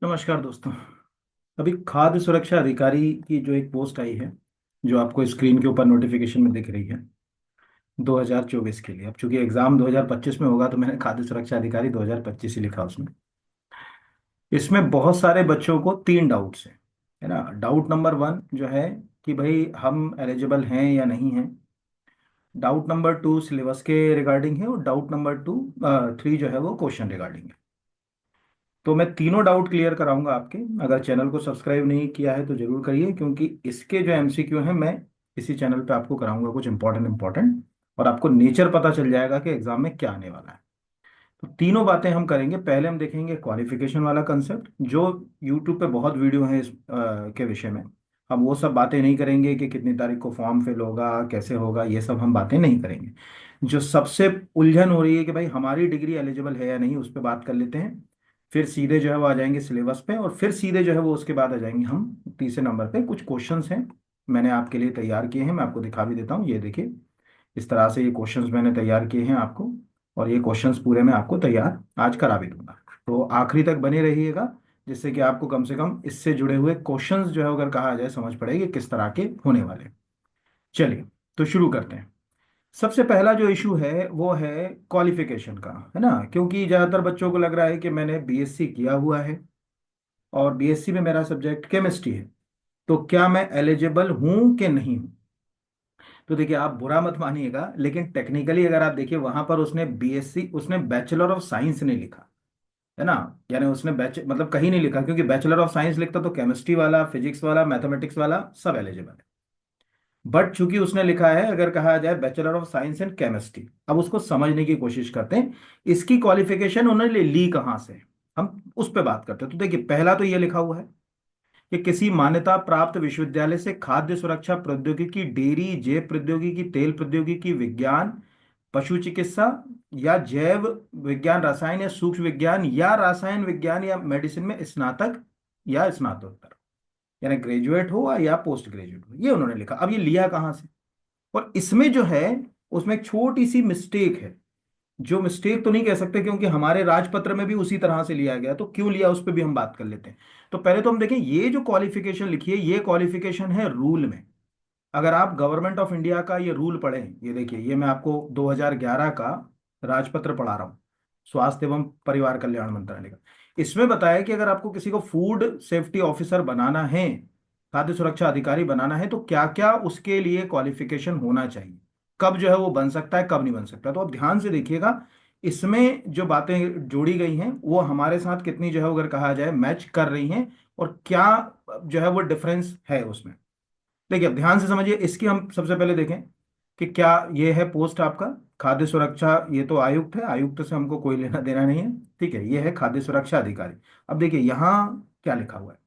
नमस्कार दोस्तों। अभी खाद्य सुरक्षा अधिकारी की जो एक पोस्ट आई है, जो आपको स्क्रीन के ऊपर नोटिफिकेशन में दिख रही है, 2024 के लिए। अब चूंकि एग्जाम 2025 में होगा तो मैंने खाद्य सुरक्षा अधिकारी 2025 ही लिखा उसमें। इसमें बहुत सारे बच्चों को तीन डाउट्स हैं, है ना। डाउट नंबर वन जो है कि भाई हम एलिजिबल हैं या नहीं हैं। डाउट नंबर टू सिलेबस के रिगार्डिंग है, और डाउट नंबर थ्री जो है वो क्वेश्चन रिगार्डिंग है। तो मैं तीनों डाउट क्लियर कराऊंगा आपके। अगर चैनल को सब्सक्राइब नहीं किया है तो जरूर करिए, क्योंकि इसके जो एमसीक्यू हैं मैं इसी चैनल पे आपको कराऊंगा, कुछ इंपॉर्टेंट। और आपको नेचर पता चल जाएगा कि एग्जाम में क्या आने वाला है। तो तीनों बातें हम करेंगे। पहले हम देखेंगे क्वालिफिकेशन वाला कंसेप्ट, जो यूट्यूब पे बहुत वीडियो हैं इस के विषय में। हम वो सब बातें नहीं करेंगे कि कितनी तारीख को फॉर्म फिल होगा, कैसे होगा, ये सब हम बातें नहीं करेंगे। जो सबसे उलझन हो रही है कि भाई हमारी डिग्री एलिजिबल है या नहीं, उस पर बात कर लेते हैं। फिर सीधे जो है वो आ जाएंगे सिलेबस पे, और फिर सीधे जो है वो उसके बाद आ जाएंगे हम तीसरे नंबर पे। कुछ क्वेश्चंस हैं मैंने आपके लिए तैयार किए हैं, मैं आपको दिखा भी देता हूँ। ये देखिए, इस तरह से ये क्वेश्चंस मैंने तैयार किए हैं आपको। और ये क्वेश्चंस पूरे मैं आपको तैयार आज करा भी दूंगा। तो आखिरी तक बने रहिएगा, जिससे कि आपको कम से कम इससे जुड़े हुए क्वेश्चंस जो है अगर कहा जाए समझ पड़ेगी किस तरह के होने वाले हैं। चलिए, तो शुरू करते हैं। सबसे पहला जो इशू है वो है क्वालिफिकेशन का, है ना। क्योंकि ज़्यादातर बच्चों को लग रहा है कि मैंने बीएससी किया हुआ है और बीएससी में मेरा सब्जेक्ट केमिस्ट्री है, तो क्या मैं एलिजिबल हूं कि नहीं हूं। तो देखिए, आप बुरा मत मानिएगा, लेकिन टेक्निकली अगर आप देखिए वहां पर उसने बीएससी, उसने बैचलर ऑफ साइंस नहीं लिखा, है ना। यानी उसने मतलब कहीं नहीं लिखा, क्योंकि बैचलर ऑफ साइंस लिखता तो केमिस्ट्री वाला, फिजिक्स वाला, मैथमेटिक्स वाला सब एलिजिबल है। बट चूंकि उसने लिखा है, अगर कहा जाए bachelor of science in chemistry, अब उसको समझने की कोशिश करते हैं। इसकी क्वालिफिकेशन उन्होंने ली कहाँ से, हम उस पर बात करते हैं। तो देखिए, पहला तो ये लिखा हुआ है कि किसी मान्यता प्राप्त विश्वविद्यालय से खाद्य सुरक्षा प्रौद्योगिकी, डेयरी, जैव प्रौद्योगिकी, तेल प्रौद्योगिकी, विज्ञान, पशु चिकित्सा या जैव विज्ञान, रसायन या सूक्ष्म विज्ञान या रसायन विज्ञान या मेडिसिन में स्नातक या स्नातकोत्तर, यानी ग्रेजुएट हो या पोस्ट ग्रेजुएट हो, ये उन्होंने लिखा। अब ये लिया कहाँ से, और इसमें जो है उसमें एक छोटी सी मिस्टेक है। जो मिस्टेक तो नहीं कह सकते, क्योंकि हमारे राजपत्र में भी उसी तरह से लिया गया, तो क्यों लिया उस पर भी हम बात कर लेते हैं। तो पहले तो हम देखें, ये जो क्वालिफिकेशन लिखी है ये क्वालिफिकेशन है रूल में। अगर आप गवर्नमेंट ऑफ इंडिया का ये रूल पढ़ें, ये देखिए, ये मैं आपको 2011 का राजपत्र पढ़ा रहा हूँ, स्वास्थ्य एवं परिवार कल्याण मंत्रालय का। इसमें बताया कि अगर आपको किसी को फूड सेफ्टी ऑफिसर बनाना है, खाद्य सुरक्षा अधिकारी बनाना है, तो क्या क्या उसके लिए क्वालिफिकेशन होना चाहिए, कब जो है वो बन सकता है, कब नहीं बन सकता। तो आप ध्यान से देखिएगा, इसमें जो बातें जोड़ी गई हैं वो हमारे साथ कितनी जो है अगर कहा जाए मैच कर रही हैं, और क्या जो है वो डिफरेंस है उसमें। देखिए, अब ध्यान से समझिए, इसकी हम सबसे पहले देखें कि क्या ये है पोस्ट आपका खाद्य सुरक्षा। ये तो आयुक्त है, आयुक्त से हमको कोई लेना देना नहीं है, ठीक है। ये है खाद्य सुरक्षा अधिकारी। अब देखिए यहाँ क्या लिखा हुआ है,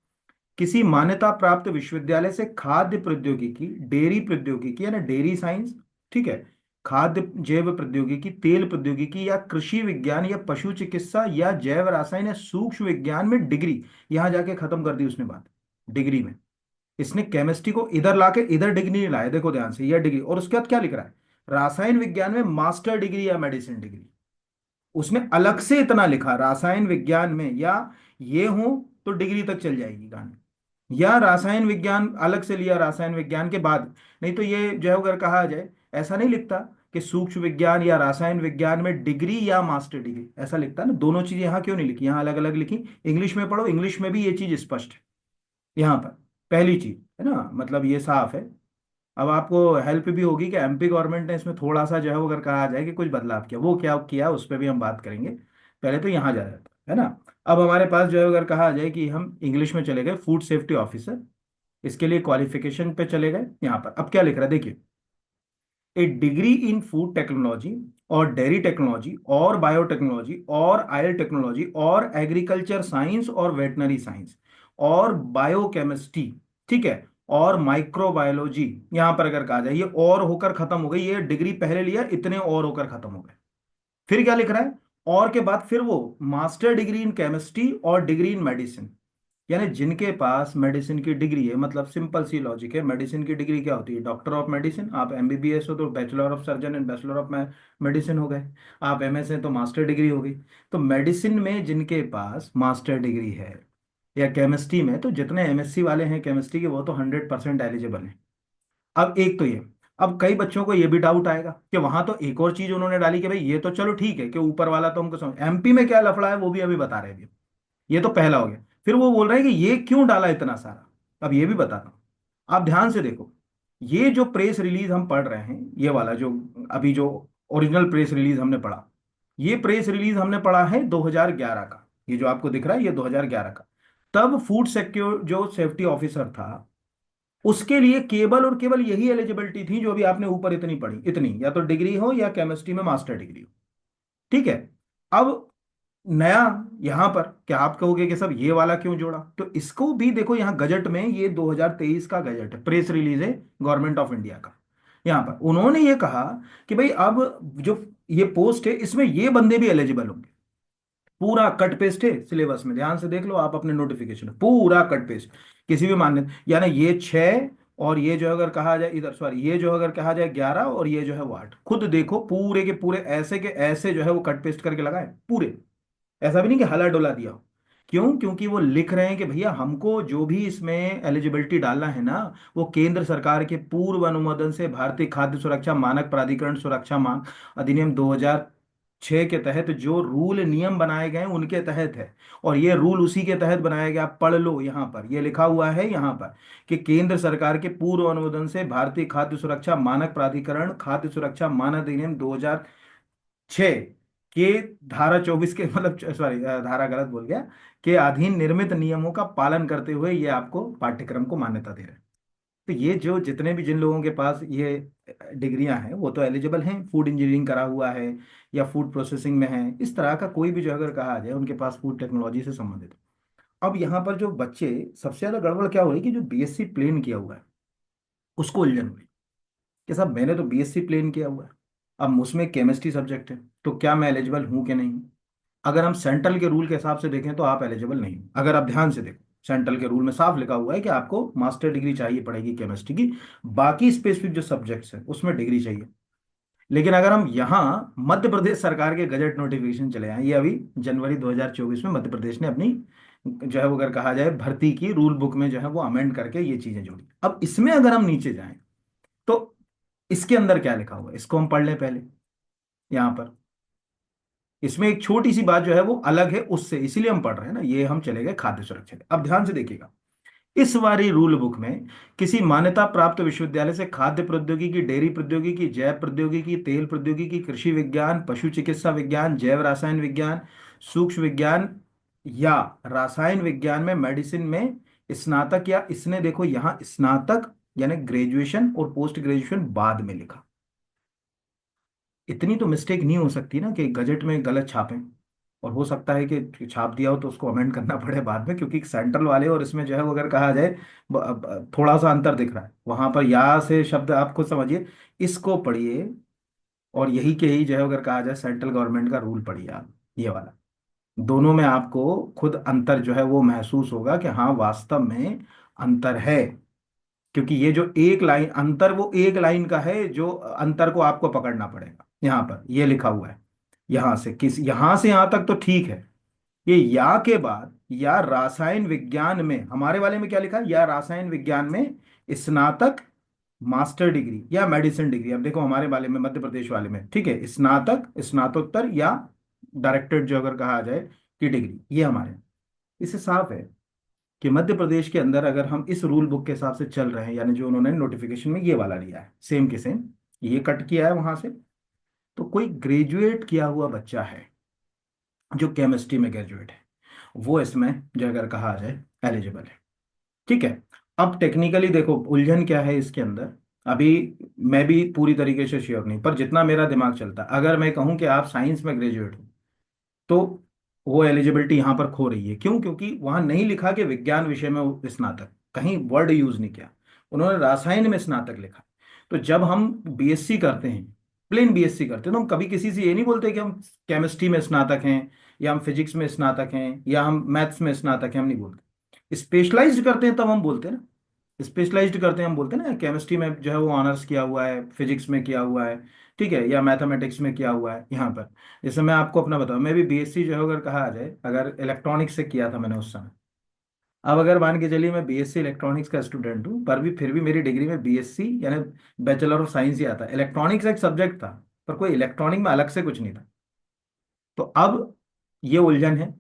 किसी मान्यता प्राप्त विश्वविद्यालय से खाद्य प्रौद्योगिकी, डेयरी प्रौद्योगिकी यानी डेयरी साइंस, ठीक है, खाद्य जैव प्रौद्योगिकी, तेल प्रौद्योगिकी या कृषि विज्ञान या पशु चिकित्सा या जैव रसायन या सूक्ष्म विज्ञान में डिग्री। यहां जाके खत्म कर दी उसने बात, डिग्री में। इसने केमिस्ट्री को इधर लाके इधर डिग्री नहीं लाया, देखो ध्यान से, यह डिग्री। और उसके बाद क्या लिख रहा है, रासायन विज्ञान में मास्टर डिग्री या मेडिसिन डिग्री। उसने अलग से इतना लिखा, रासायन विज्ञान में या ये हो तो डिग्री तक चल जाएगी कहानी, या रासायन विज्ञान अलग से लिया रासायन विज्ञान के बाद। नहीं तो ये जो है अगर कहा जाए, ऐसा नहीं लिखता कि सूक्ष्म विज्ञान या रासायन विज्ञान में डिग्री या मास्टर डिग्री, ऐसा लिखता ना। दोनों चीजें यहाँ क्यों नहीं लिखी, यहाँ अलग अलग लिखी। इंग्लिश में पढ़ो, इंग्लिश में भी ये चीज स्पष्ट है यहाँ पर। पहली चीज है ना, मतलब ये साफ है। अब आपको हेल्प भी होगी कि एमपी गवर्नमेंट ने इसमें थोड़ा सा जो है वो अगर कहा जाए कि कुछ बदलाव किया, वो क्या किया उस पर भी हम बात करेंगे। पहले तो यहाँ जा जाता है ना। अब हमारे पास जो है अगर कहा जाए कि हम इंग्लिश में चले गए, फूड सेफ्टी ऑफिसर, इसके लिए क्वालिफिकेशन पे चले गए यहाँ पर। अब क्या लिख रहा है देखिए, ए डिग्री इन फूड टेक्नोलॉजी और डेयरी टेक्नोलॉजी और बायोटेक्नोलॉजी और ऑयल टेक्नोलॉजी और एग्रीकल्चर साइंस और वेटनरी साइंस और बायोकेमिस्ट्री, ठीक है, और माइक्रोबायोलॉजी। यहां पर अगर कहा जाए, ये और होकर खत्म हो गई, ये डिग्री पहले लिया, इतने और होकर खत्म हो गए। फिर क्या लिख रहा है, और के बाद फिर वो मास्टर डिग्री इन केमिस्ट्री और डिग्री इन मेडिसिन। यानी जिनके पास मेडिसिन की डिग्री है, मतलब सिंपल सी लॉजिक है, मेडिसिन की डिग्री क्या होती है, डॉक्टर ऑफ मेडिसिन। आप एमबीबीएस हो तो bachelor of surgeon and bachelor of medicine हो गए। आप एमएस हैं तो मास्टर डिग्री हो गई। तो मेडिसिन में जिनके पास मास्टर डिग्री है, या केमिस्ट्री में, तो जितने एमएससी वाले हैं केमिस्ट्री के वो तो 100% एलिजिबल हैं। अब एक तो ये, अब कई बच्चों को ये भी डाउट आएगा कि वहां तो एक और चीज उन्होंने डाली कि भाई ये तो चलो ठीक है कि ऊपर वाला तो हमको समझ, एमपी में क्या लफड़ा है वो भी अभी बता रहे हैं अभी। ये तो पहला हो गया। फिर वो बोल रहे हैं कि ये क्यों डाला इतना सारा, अब ये भी बताता हूँ। आप ध्यान से देखो, ये जो प्रेस रिलीज हम पढ़ रहे हैं, ये वाला जो अभी जो ओरिजिनल प्रेस रिलीज हमने पढ़ा, ये प्रेस रिलीज हमने पढ़ा है 2011 का। ये जो आपको दिख रहा है ये 2011 का। तब फूड सिक्योर जो सेफ्टी ऑफिसर था, उसके लिए केवल और केवल यही एलिजिबिलिटी थी जो अभी आपने ऊपर इतनी पढ़ी, इतनी या तो डिग्री हो या केमिस्ट्री में मास्टर डिग्री हो। ठीक है। अब नया यहां पर क्या आप कहोगे कि सब ये वाला क्यों जोड़ा, तो इसको भी देखो यहाँ गजट में, ये 2023 का गजट है, प्रेस रिलीज है गवर्नमेंट ऑफ इंडिया का। यहां पर उन्होंने ये कहा कि भाई अब जो ये पोस्ट है इसमें ये बंदे भी एलिजिबल होंगे। पूरा कट पेस्ट है सिलेबस में, ध्यान से देख लो आप अपने नोटिफिकेशन, पूरा कट पेस्ट। किसी भी मान्यता, यानी ये 6 और ये जो अगर कहा जाए इधर, सॉरी ये जो अगर कहा जाए 11 और ये जो है वो 8, खुद देखो पूरे के पूरे ऐसे के ऐसे जो है वो कट पेस्ट करके लगाए पूरे। ऐसा भी नहीं कि हला डोला दिया हो। क्यों? क्योंकि वो लिख रहे हैं कि भैया हमको जो भी इसमें एलिजिबिलिटी डालना है ना, वो केंद्र सरकार के पूर्व अनुमोदन से भारतीय खाद्य सुरक्षा मानक प्राधिकरण सुरक्षा मांग अधिनियम 2006 के तहत जो रूल नियम बनाए गए हैं उनके तहत है। और ये रूल उसी के तहत बनाया गया, आप पढ़ लो, यहाँ पर ये लिखा हुआ है यहाँ पर कि केंद्र सरकार के पूर्व अनुमोदन से भारतीय खाद्य सुरक्षा मानक प्राधिकरण खाद्य सुरक्षा मानक अधिनियम 2006 के धारा 24 के मतलब सॉरी धारा गलत बोल गया, के अधीन निर्मित नियमों का पालन करते हुए ये आपको पाठ्यक्रम को मान्यता दे रहे हैं। तो ये जो जितने भी जिन लोगों के पास ये डिग्रियां हैं वो तो एलिजिबल हैं, फूड इंजीनियरिंग करा हुआ है या फूड प्रोसेसिंग में है, इस तरह का कोई भी जो अगर कहा जाए उनके पास फूड टेक्नोलॉजी से संबंधित। अब यहाँ पर जो बच्चे, सबसे ज्यादा गड़बड़ क्या हो रही है कि जो बीएससी प्लेन किया हुआ है उसको उलझन हुई कि साहब मैंने तो बीएससी प्लेन किया हुआ है, अब उसमें केमिस्ट्री सब्जेक्ट है, तो क्या मैं एलिजिबल हूँ कि नहीं। अगर हम सेंट्रल के रूल के हिसाब से देखें तो आप एलिजिबल नहीं हो। अगर आप ध्यान से देखो सेंट्रल के रूल में साफ लिखा हुआ है कि आपको मास्टर डिग्री चाहिए पड़ेगी केमिस्ट्री की, बाकी स्पेसिफिक जो सब्जेक्ट्स हैं उसमें डिग्री चाहिए। लेकिन अगर हम यहाँ मध्य प्रदेश सरकार के गजट नोटिफिकेशन चले आए, ये अभी जनवरी 2024 में मध्य प्रदेश ने अपनी जो है वो अगर कहा जाए भर्ती की रूल बुक में जो है वो अमेंड करके ये चीजें जोड़ी। अब इसमें अगर हम नीचे जाएं तो इसके अंदर क्या लिखा हुआ है इसको हम पढ़ लें पहले। यहाँ पर इसमें एक छोटी सी बात जो है वो अलग है उससे, इसीलिए हम पढ़ रहे हैं ना, ये हम चले गए खाद्य सुरक्षा के। अब ध्यान से देखिएगा, इस वाली रूल बुक में किसी मान्यता प्राप्त विश्वविद्यालय से खाद्य प्रौद्योगिकी, डेयरी प्रौद्योगिकी, जैव प्रौद्योगिकी, तेल प्रौद्योगिकी, कृषि विज्ञान, पशु चिकित्सा विज्ञान, जैव रसायन विज्ञान, सूक्ष्म विज्ञान या रसायन विज्ञान में मेडिसिन में स्नातक, या इसने देखो यहाँ स्नातक यानी ग्रेजुएशन और पोस्ट ग्रेजुएशन बाद में लिखा। इतनी तो मिस्टेक नहीं हो सकती ना कि गजट में गलत छापें, और हो सकता है कि छाप दिया हो तो उसको अमेंड करना पड़े बाद में, क्योंकि सेंट्रल वाले और इसमें जो है वो अगर कहा जाए थोड़ा सा अंतर दिख रहा है वहां पर, या से शब्द आप खुद समझिए, इसको पढ़िए और यही के ही जो है अगर कहा जाए सेंट्रल गवर्नमेंट का रूल पढ़िए आप, ये वाला। दोनों में आपको खुद अंतर जो है वो महसूस होगा कि हाँ वास्तव में अंतर है। क्योंकि ये जो एक लाइन अंतर, वो एक लाइन का है जो अंतर को आपको पकड़ना पड़ेगा। यहाँ पर ये लिखा हुआ है, यहां से यहां तक तो ठीक है। ये या के बाद या रासायन विज्ञान में, हमारे वाले में क्या लिखा है, या रासायन विज्ञान में स्नातक मास्टर डिग्री या मेडिसिन डिग्री। अब देखो हमारे वाले में मध्य प्रदेश वाले में ठीक है स्नातक स्नातकोत्तर या डायरेक्टरेट जो अगर कहा जाए की डिग्री, ये हमारे यहाँ। इससे साफ है कि मध्य प्रदेश के अंदर अगर हम इस रूल बुक के हिसाब से चल रहे हैं, यानी जो उन्होंने नोटिफिकेशन में ये वाला लिया है सेम के सेम, ये कट किया है वहां से, तो कोई ग्रेजुएट किया हुआ बच्चा है जो केमिस्ट्री में ग्रेजुएट है, वो इसमें जो अगर कहा जाए एलिजिबल है। ठीक है। अब टेक्निकली देखो उलझन क्या है इसके अंदर, अभी मैं भी पूरी तरीके से श्योर नहीं, पर जितना मेरा दिमाग चलता है, अगर मैं कहूं कि आप साइंस में ग्रेजुएट हो तो वो एलिजिबिलिटी यहाँ पर खो रही है। क्यों? क्योंकि वहां नहीं लिखा कि विज्ञान विषय में स्नातक, कहीं वर्ड यूज नहीं किया, उन्होंने रासायन में स्नातक लिखा। तो जब हम बीएससी करते हैं, प्लेन बीएससी करते हैं, तो हम कभी किसी से ये नहीं बोलते कि हम केमिस्ट्री में स्नातक हैं या हम फिजिक्स में स्नातक हैं या हम मैथ्स में स्नातक हैं, हम नहीं बोलते। स्पेशलाइज्ड करते हैं तब हम बोलते हैं ना, स्पेशलाइज्ड करते हैं हम बोलते हैं ना, केमिस्ट्री में जो है वो ऑनर्स किया हुआ है, फिजिक्स में किया हुआ है, ठीक है, या मैथमेटिक्स में किया हुआ है यहाँ पर। जैसे मैं आपको अपना बताऊं, मैं भी बीएससी जो है अगर कहा जाए, अगर इलेक्ट्रॉनिक्स से किया था मैंने उस समय, अब अगर मान के चलिए मैं बीएससी इलेक्ट्रॉनिक्स का स्टूडेंट हूँ, पर भी फिर भी मेरी डिग्री में बीएससी यानी बैचलर ऑफ साइंस ही आता है। इलेक्ट्रॉनिक्स एक सब्जेक्ट था, पर कोई इलेक्ट्रॉनिक में अलग से कुछ नहीं था। तो अब ये उलझन है।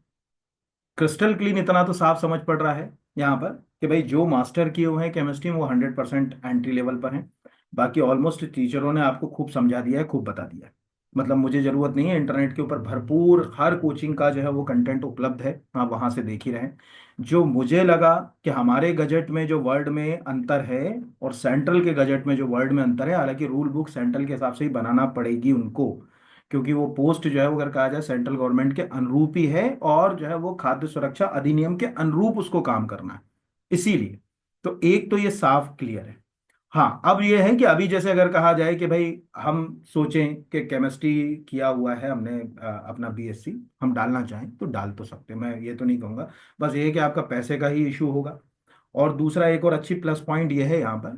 क्रिस्टल क्लीन इतना तो साफ समझ पड़ रहा है यहाँ पर कि भाई जो मास्टर किए हुए हैं केमिस्ट्री में वो 100% एंट्री लेवल पर हैं। बाकी ऑलमोस्ट टीचरों ने आपको खूब समझा दिया है, खूब बता दिया है। मतलब मुझे जरूरत नहीं है, इंटरनेट के ऊपर भरपूर हर कोचिंग का जो है वो कंटेंट उपलब्ध है, आप वहां से देख ही रहे हैं। जो मुझे लगा कि हमारे गजट में जो वर्ड में अंतर है और सेंट्रल के गजट में जो वर्ड में अंतर है, हालांकि रूल बुक सेंट्रल के हिसाब से ही बनाना पड़ेगी उनको, क्योंकि वो पोस्ट जो है वो अगर कहा जाए सेंट्रल गवर्नमेंट के अनुरूप ही है, और जो है वो खाद्य सुरक्षा अधिनियम के अनुरूप उसको काम करना है, इसीलिए। तो एक तो ये साफ क्लियर है। हाँ, अब ये है कि अभी जैसे अगर कहा जाए कि भाई हम सोचें कि केमिस्ट्री किया हुआ है हमने, अपना बीएससी हम डालना चाहें तो डाल तो सकते हैं, मैं ये तो नहीं कहूँगा। बस ये है कि आपका पैसे का ही इशू होगा। और दूसरा एक और अच्छी प्लस पॉइंट ये है यहाँ पर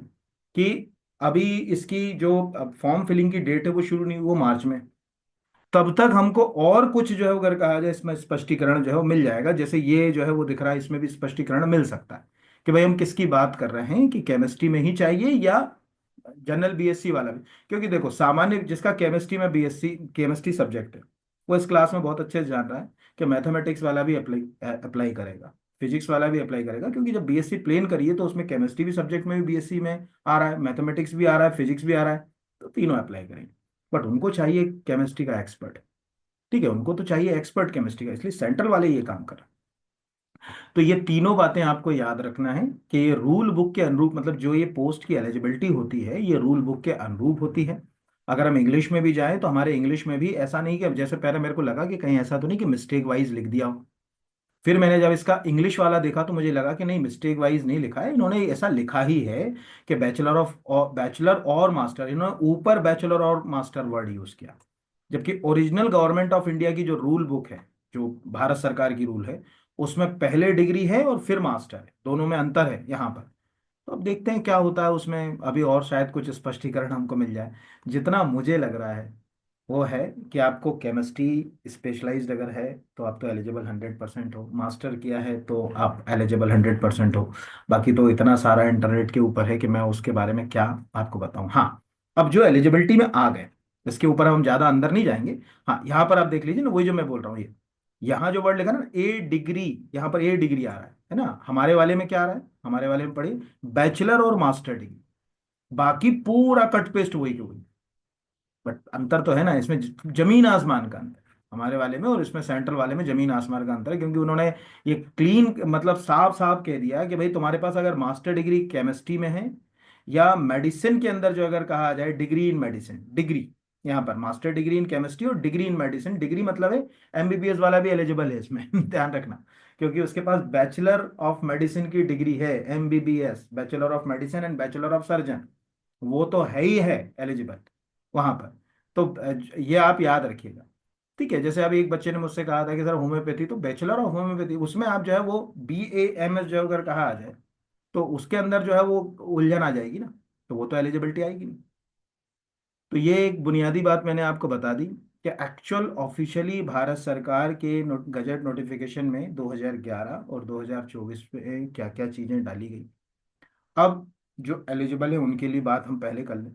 कि अभी इसकी जो फॉर्म फिलिंग की डेट है वो शुरू नहीं हुई, वो मार्च में। तब तक हमको और कुछ जो है अगर कहा जाए इसमें स्पष्टीकरण जो है वो मिल जाएगा। जैसे ये जो है वो दिख रहा है, इसमें भी स्पष्टीकरण मिल सकता है कि भाई हम किसकी बात कर रहे हैं, कि केमिस्ट्री में ही चाहिए या जनरल बीएससी वाला भी। क्योंकि देखो सामान्य जिसका केमिस्ट्री में बीएससी केमिस्ट्री सब्जेक्ट है, वो इस क्लास में बहुत अच्छे से जान रहा है कि मैथमेटिक्स वाला भी अप्लाई अप्लाई करेगा, फिजिक्स वाला भी अप्लाई करेगा, क्योंकि जब बीएससी प्लेन करिए तो उसमें केमिस्ट्री भी सब्जेक्ट में भी बीएससी में आ रहा है, मैथमेटिक्स भी आ रहा है, फिजिक्स भी आ रहा है, तो तीनों अप्लाई करेंगे। बट उनको चाहिए केमिस्ट्री का एक्सपर्ट। ठीक है, उनको तो चाहिए एक्सपर्ट केमिस्ट्री का, इसलिए सेंट्रल वाले ये काम कर रहे हैं। तो ये तीनों बातें आपको याद रखना है कि ये रूल बुक के अनुरूप, मतलब जो ये पोस्ट की एलिजिबिलिटी होती है ये रूल बुक के अनुरूप होती है। अगर हम इंग्लिश में भी जाएं तो हमारे इंग्लिश में भी ऐसा नहीं कि अब जैसे पहले मेरे को लगा कि कहीं ऐसा तो नहीं कि मिस्टेक वाइज लिख दिया हो। फिर मैंने जब इसका इंग्लिश वाला देखा तो मुझे लगा कि नहीं, मिस्टेक वाइज नहीं लिखा है इन्होंने, ऐसा लिखा ही है कि बैचलर और मास्टर, इन्होंने ऊपर बैचलर और मास्टर वर्ड यूज किया। जबकि ओरिजिनल गवर्नमेंट ऑफ इंडिया की जो रूल बुक है, जो भारत सरकार की रूल है, उसमें पहले डिग्री है और फिर मास्टर है, दोनों में अंतर है यहाँ पर। तो अब देखते हैं क्या होता है उसमें, अभी और शायद कुछ स्पष्टीकरण हमको मिल जाए। जितना मुझे लग रहा है वो है कि आपको केमिस्ट्री स्पेशलाइज्ड अगर है तो आप तो एलिजिबल 100% हो, मास्टर किया है तो आप एलिजिबल 100% हो। बाकी तो इतना सारा इंटरनेट के ऊपर है कि मैं उसके बारे में क्या आपको बताऊं। हाँ, अब जो एलिजिबिलिटी में आ गए, इसके ऊपर हम ज़्यादा अंदर नहीं जाएंगे। हाँ, यहाँ पर आप देख लीजिए ना, वही जो मैं बोल रहा हूँ, ये यहाँ जो वर्ड लिखा ना ए डिग्री, यहाँ पर ए डिग्री आ रहा है ना, हमारे वाले में क्या आ रहा है, हमारे वाले में पढ़िए बैचलर और मास्टर डिग्री। बाकी पूरा कट पेस्ट वही के वही। बट अंतर तो है ना इसमें, जमीन आसमान का अंतर हमारे वाले में और इसमें सेंट्रल वाले में जमीन आसमान का अंतर है, क्योंकि उन्होंने ये क्लीन मतलब साफ साफ कह दिया कि भाई तुम्हारे पास अगर मास्टर डिग्री केमिस्ट्री में है या मेडिसिन के अंदर जो अगर कहा जाए डिग्री इन मेडिसिन, डिग्री यहाँ पर मास्टर डिग्री इन केमिस्ट्री और डिग्री इन मेडिसिन, डिग्री मतलब है एमबीबीएस वाला भी एलिजिबल है इसमें ध्यान रखना, क्योंकि उसके पास बैचलर ऑफ मेडिसिन की डिग्री है, MBBS bachelor of medicine and bachelor of surgeon, वो तो है ही है एलिजिबल वहां पर। तो ये आप याद रखिएगा। ठीक है, जैसे अभी एक बच्चे ने मुझसे कहा था कि सर होम्योपैथी, तो बैचलर ऑफ होम्योपैथी उसमें आप जो है वो BAMS जो अगर कहा आ जाए तो उसके अंदर जो है वो उलझन आ जाएगी ना, तो वो तो एलिजिबिलिटी आएगी नहीं। तो ये एक बुनियादी बात मैंने आपको बता दी कि एक्चुअल ऑफिशियली भारत सरकार के गजट नोटिफिकेशन में 2011 और 2024 में क्या क्या चीज़ें डाली गई। अब जो एलिजिबल है उनके लिए बात हम पहले कर लें,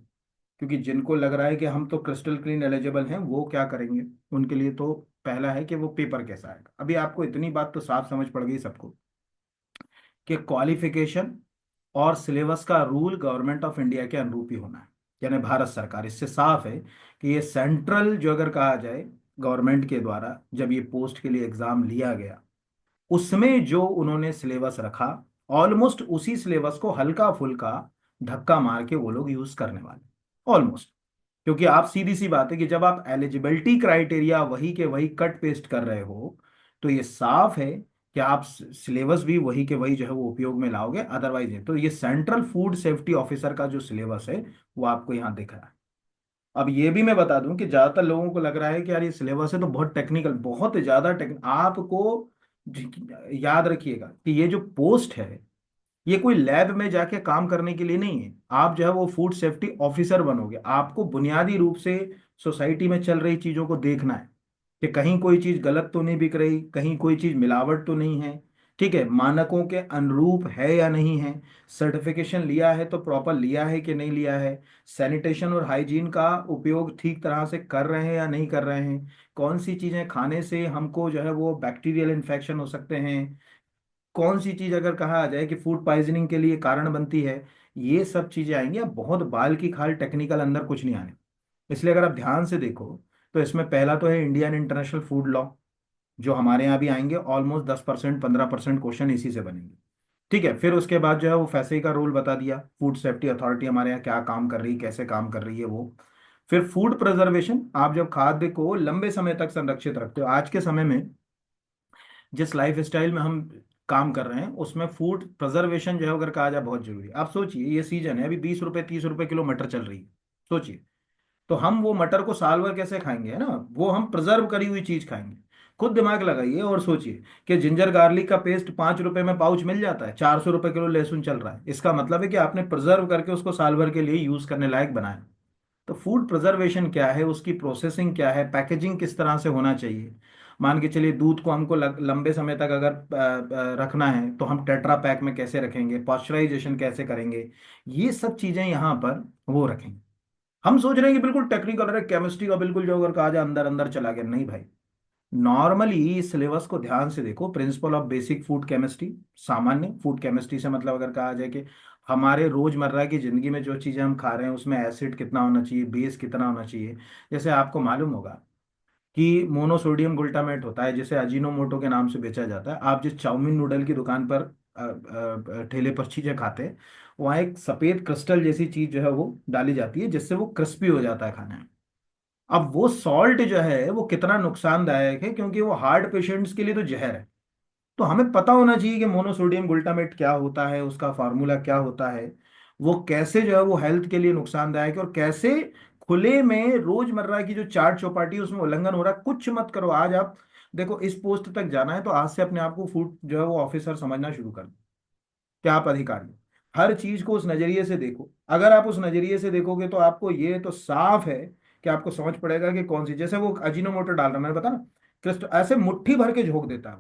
क्योंकि जिनको लग रहा है कि हम तो क्रिस्टल क्लीन एलिजिबल हैं वो क्या करेंगे, उनके लिए तो पहला है कि वो पेपर कैसा आएगा। अभी आपको इतनी बात तो साफ समझ पड़ गई सबको कि क्वालिफिकेशन और सिलेबस का रूल गवर्नमेंट ऑफ इंडिया के अनुरूप ही होना है, यानी भारत सरकार, इससे साफ है कि ये सेंट्रल जो अगर कहा जाए गवर्नमेंट के द्वारा जब ये पोस्ट के लिए एग्जाम लिया गया, उसमें जो उन्होंने सिलेबस रखा ऑलमोस्ट उसी सिलेबस को हल्का फुल्का धक्का मार के वो लोग यूज करने वाले, ऑलमोस्ट। क्योंकि आप सीधी सी बात है कि जब आप एलिजिबिलिटी क्राइटेरिया वही के वही कट पेस्ट कर रहे हो, तो ये साफ है कि आप सिलेबस भी वही के वही जो है वो उपयोग में लाओगे, अदरवाइज है। तो ये सेंट्रल फूड सेफ्टी ऑफिसर का जो सिलेबस है वो आपको यहाँ दिख रहा है। अब ये भी मैं बता दूं कि ज्यादातर लोगों को लग रहा है कि यार ये सिलेबस है तो बहुत टेक्निकल, बहुत ज्यादा आपको याद रखिएगा कि ये जो पोस्ट है ये कोई लैब में जाके काम करने के लिए नहीं है। आप जो है वो फूड सेफ्टी ऑफिसर बनोगे, आपको बुनियादी रूप से सोसाइटी में चल रही चीजों को देखना है कि कहीं कोई चीज गलत तो नहीं बिक रही, कहीं कोई चीज मिलावट तो नहीं है, ठीक है, मानकों के अनुरूप है या नहीं है, सर्टिफिकेशन लिया है तो प्रॉपर लिया है कि नहीं लिया है, सैनिटेशन और हाइजीन का उपयोग ठीक तरह से कर रहे हैं या नहीं कर रहे हैं, कौन सी चीजें खाने से हमको जो है वो बैक्टीरियल इन्फेक्शन हो सकते हैं, कौन सी चीज अगर कहा जाए कि फूड पॉइजनिंग के लिए कारण बनती है, ये सब चीजें आएंगी। अब बहुत बाल की खाल टेक्निकल अंदर कुछ नहीं आने। इसलिए अगर आप ध्यान से देखो तो इसमें पहला तो है इंडियन इंटरनेशनल फूड लॉ, जो हमारे यहाँ भी आएंगे, ऑलमोस्ट 10% 15% क्वेश्चन इसी से बनेंगे। ठीक है, फिर उसके बाद जो है वो फैसे का रोल बता दिया, फूड सेफ्टी अथॉरिटी हमारे यहाँ क्या काम कर रही है, कैसे काम कर रही है वो। फिर फूड प्रिजर्वेशन, आप जब खाद्य को लंबे समय तक संरक्षित रखते हो, आज के समय में जिस लाइफ स्टाइल में हम काम कर रहे हैं उसमें फूड प्रिजर्वेशन जो है अगर कहा जाए बहुत जरूरी है। आप सोचिए ये सीजन है, अभी 20 रुपए 30 रुपए किलो मटर चल रही है, सोचिए। तो हम वो मटर को साल भर कैसे खाएंगे, है ना, वो हम प्रिजर्व करी हुई चीज खाएंगे। खुद दिमाग लगाइए और सोचिए कि जिंजर गार्लिक का पेस्ट 5 रुपए में पाउच मिल जाता है, 400 रुपए किलो लहसुन चल रहा है, इसका मतलब है कि आपने प्रिजर्व करके उसको साल भर के लिए यूज करने लायक बनाया। तो फूड प्रिजर्वेशन क्या है, उसकी प्रोसेसिंग क्या है, पैकेजिंग किस तरह से होना चाहिए। मान के चलिए दूध को हमको लंबे समय तक अगर रखना है तो हम टेट्रा पैक में कैसे रखेंगे, पॉस्चराइजेशन कैसे करेंगे, ये सब चीजें यहाँ पर वो रखेंगे। हम सोच रहे हैं कि बिल्कुल टेक्निकल है, केमिस्ट्री का बिल्कुल जो अगर कहा जाए अंदर अंदर चला गया, नहीं भाई। नॉर्मली इस सिलेबस को ध्यान से देखो, principle of basic food chemistry, सामान्य फूड केमिस्ट्री से मतलब अगर कहा जाए कि हमारे रोजमर्रा की जिंदगी में जो चीजें हम खा रहे हैं उसमें एसिड कितना होना चाहिए, बेस कितना होना चाहिए। जैसे आपको मालूम होगा कि मोनोसोडियम ग्लूटामेट होता है, जिसे अजीनोमोटो के नाम से बेचा जाता है। आप जिस चाउमीन नूडल की दुकान पर ठेले पर चीजें खाते हैं, वहाँ एक सफेद क्रिस्टल जैसी चीज जो है वो डाली जाती है, जिससे वो क्रिस्पी हो जाता है खाने में। अब वो सॉल्ट जो है वो कितना नुकसानदायक है, क्योंकि वो हार्ट पेशेंट्स के लिए तो जहर है। तो हमें पता होना चाहिए कि मोनोसोडियम ग्लूटामेट क्या होता है, उसका फार्मूला क्या होता है, वो कैसे जो है वो हेल्थ के लिए नुकसानदायक है, और कैसे खुले में रोजमर्रा की जो चाट चौपाटी है उसमें उल्लंघन हो रहा है। कुछ मत करो, आज आप देखो इस पोस्ट तक जाना है तो आज से अपने आप को फूड जो है वो ऑफिसर समझना शुरू कर दो, कि आप अधिकारी हो। हर चीज को उस नजरिए से देखो। अगर आप उस नजरिए से देखोगे तो आपको ये तो साफ है कि आपको समझ पड़ेगा कि कौन सी, जैसे वो अजीनोमोटो डाल रहा है, मैंने बताया ना, क्रिस्ट ऐसे मुट्ठी भर के झोंक देता है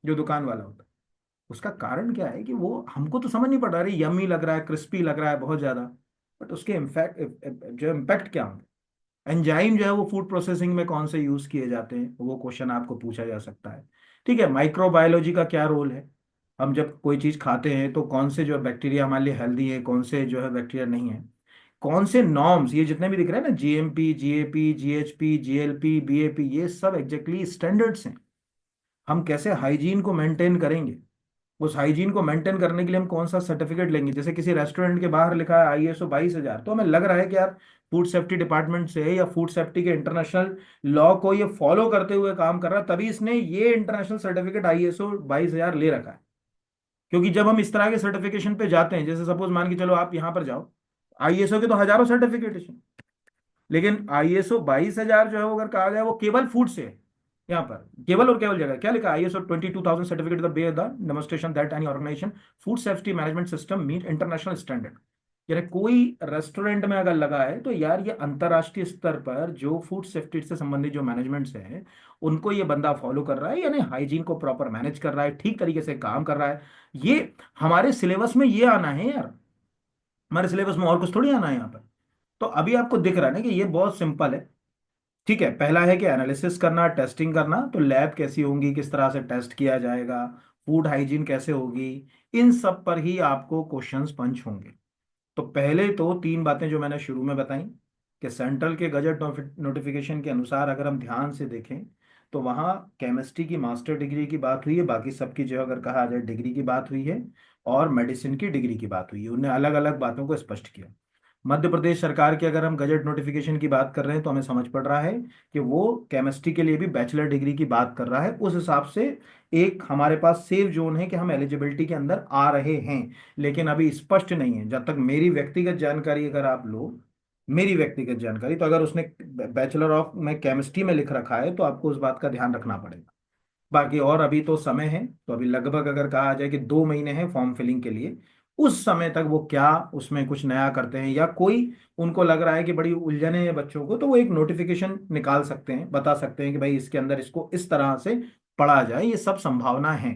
जो दुकान वाला होता है। उसका कारण क्या है कि वो हमको तो समझ नहीं पड़ रहा है, यमी लग रहा है, क्रिस्पी लग रहा है बहुत ज्यादा, बट उसके इम्पैक्ट जो इम्पैक्ट क्या होंगे, एंजाइम जो है वो फूड प्रोसेसिंग में कौन से यूज किए जाते हैं, वो क्वेश्चन आपको पूछा जा सकता है। ठीक है, माइक्रोबायोलॉजी का क्या रोल है, हम जब कोई चीज खाते हैं तो कौन से जो बैक्टीरिया हमारे लिए हेल्दी है, कौन से जो है बैक्टीरिया नहीं है, कौन से नॉर्म्स, ये जितने भी दिख रहे हैं ना, GMP, GAP, GHP, GLP, BAP, ये सब एग्जैक्टली स्टैंडर्ड्स हैं। हम कैसे हाइजीन को मेंटेन करेंगे, उस हाइजीन को मेंटेन करने के लिए हम कौन सा सर्टिफिकेट लेंगे। जैसे किसी रेस्टोरेंट के बाहर लिखा है आईएसओ 22,000, तो हमें लग रहा है कि यार फूड सेफ्टी डिपार्टमेंट से है या फूड सेफ्टी के इंटरनेशनल लॉ को ये फॉलो करते हुए काम कर रहा है, तभी इसने ये इंटरनेशनल सर्टिफिकेट आईएसओ 22,000 ले रखा है। क्योंकि जब हम इस तरह के सर्टिफिकेशन पे जाते हैं, जैसे सपोज मान के चलो आप यहाँ पर जाओ, आईएसओ के तो हजारों सर्टिफिकेशन, लेकिन आईएसओ 22,000 जो है वो अगर कहा जाए वो केवल फूड से है। यहाँ पर केवल और केवल जगह क्या लिखा है, ISO 22,000 certificate thereby the demonstration that any organisation food safety management system meet international standard. यानी कोई रेस्टोरेंट में अगर लगा है तो यार ये अंतर्राष्ट्रीय स्तर पर जो फूड सेफ्टी से संबंधित जो मैनेजमेंट्स हैं उनको ये बंदा फॉलो कर रहा है, यानी हाइजीन को प्रॉपर मैनेज कर रहा है, ठीक तरीके से काम कर रहा है। ये हमारे सिलेबस में ये आना है यार, हमारे सिलेबस में और कुछ थोड़ी आना है यहाँ पर। तो अभी आपको दिख रहा है ना कि ये बहुत सिंपल है। ठीक है, पहला है कि एनालिसिस करना, टेस्टिंग करना, तो लैब कैसी होंगी, किस तरह से टेस्ट किया जाएगा, फूड हाइजीन कैसे होगी, इन सब पर ही आपको क्वेश्चंस पंच होंगे। तो पहले तो तीन बातें जो मैंने शुरू में बताई, कि सेंट्रल के गजट नोटिफिकेशन के अनुसार अगर हम ध्यान से देखें तो वहाँ केमिस्ट्री की मास्टर डिग्री की बात हुई है, बाकी सबकी जो अगर कहा जाए डिग्री की बात हुई है, और मेडिसिन की डिग्री की बात हुई है, उन्हें अलग अलग बातों को स्पष्ट किया। मध्य प्रदेश सरकार की अगर हम गजट नोटिफिकेशन की बात कर रहे हैं तो हमें समझ पड़ रहा है कि वो केमिस्ट्री के लिए भी बैचलर डिग्री की बात कर रहा है। उस हिसाब से एक हमारे पास सेफ जोन है कि हम एलिजिबिलिटी के अंदर आ रहे हैं। लेकिन अभी स्पष्ट नहीं है, जब तक मेरी व्यक्तिगत जानकारी अगर आप लो, मेरी व्यक्तिगत जानकारी, तो अगर उसने बैचलर ऑफ में केमिस्ट्री में लिख रखा है तो आपको उस बात का ध्यान रखना पड़ेगा। बाकी और अभी तो समय है, तो अभी लगभग अगर कहा जाए कि 2 महीने हैं फॉर्म फिलिंग के लिए, उस समय तक वो क्या उसमें कुछ नया करते हैं, या कोई उनको लग रहा है कि बड़ी उलझने हैं बच्चों को, तो वो एक नोटिफिकेशन निकाल सकते हैं, बता सकते हैं कि भाई इसके अंदर इसको इस तरह से पढ़ा जाए, ये सब संभावना है।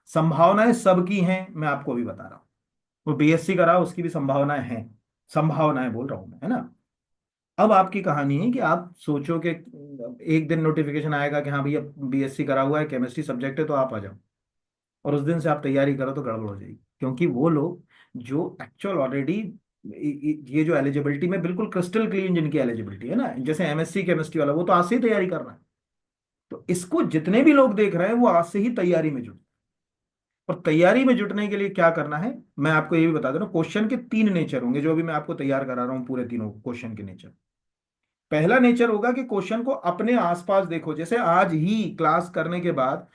संभावनाएं सबकी हैं, मैं आपको अभी बता रहा हूँ। वो बीएससी करा, उसकी भी संभावनाएं हैं, संभावनाएं बोल रहा हूं मैं, है ना। अब आपकी कहानी है कि आप सोचो कि एक दिन नोटिफिकेशन आएगा कि हाँ भैया बीएससी करा हुआ है, केमिस्ट्री सब्जेक्ट है, तो आप आ जाओ, और उस दिन से आप तैयारी करो तो गड़बड़ हो जाएगी। क्योंकि वो लोग जो एक्चुअल ऑलरेडी, ये जो एलिजिबिलिटी में बिल्कुल क्रिस्टल क्लीन जिनकी एलिजिबिलिटी है ना, जैसे एमएससी केमिस्ट्री वाला, वो तो आज से ही तैयारी कर रहा है। तो इसको जितने भी लोग देख रहे हैं वो आज से ही तैयारी में जुट, और तैयारी में जुटने के लिए क्या करना है, मैं आपको ये भी बता दे रहा हूँ। क्वेश्चन के तीन नेचर होंगे, जो अभी मैं आपको तैयार करा रहा हूँ, पूरे तीनों क्वेश्चन के नेचर। पहला नेचर होगा कि क्वेश्चन को अपने आसपास देखो। जैसे आज ही क्लास करने के बाद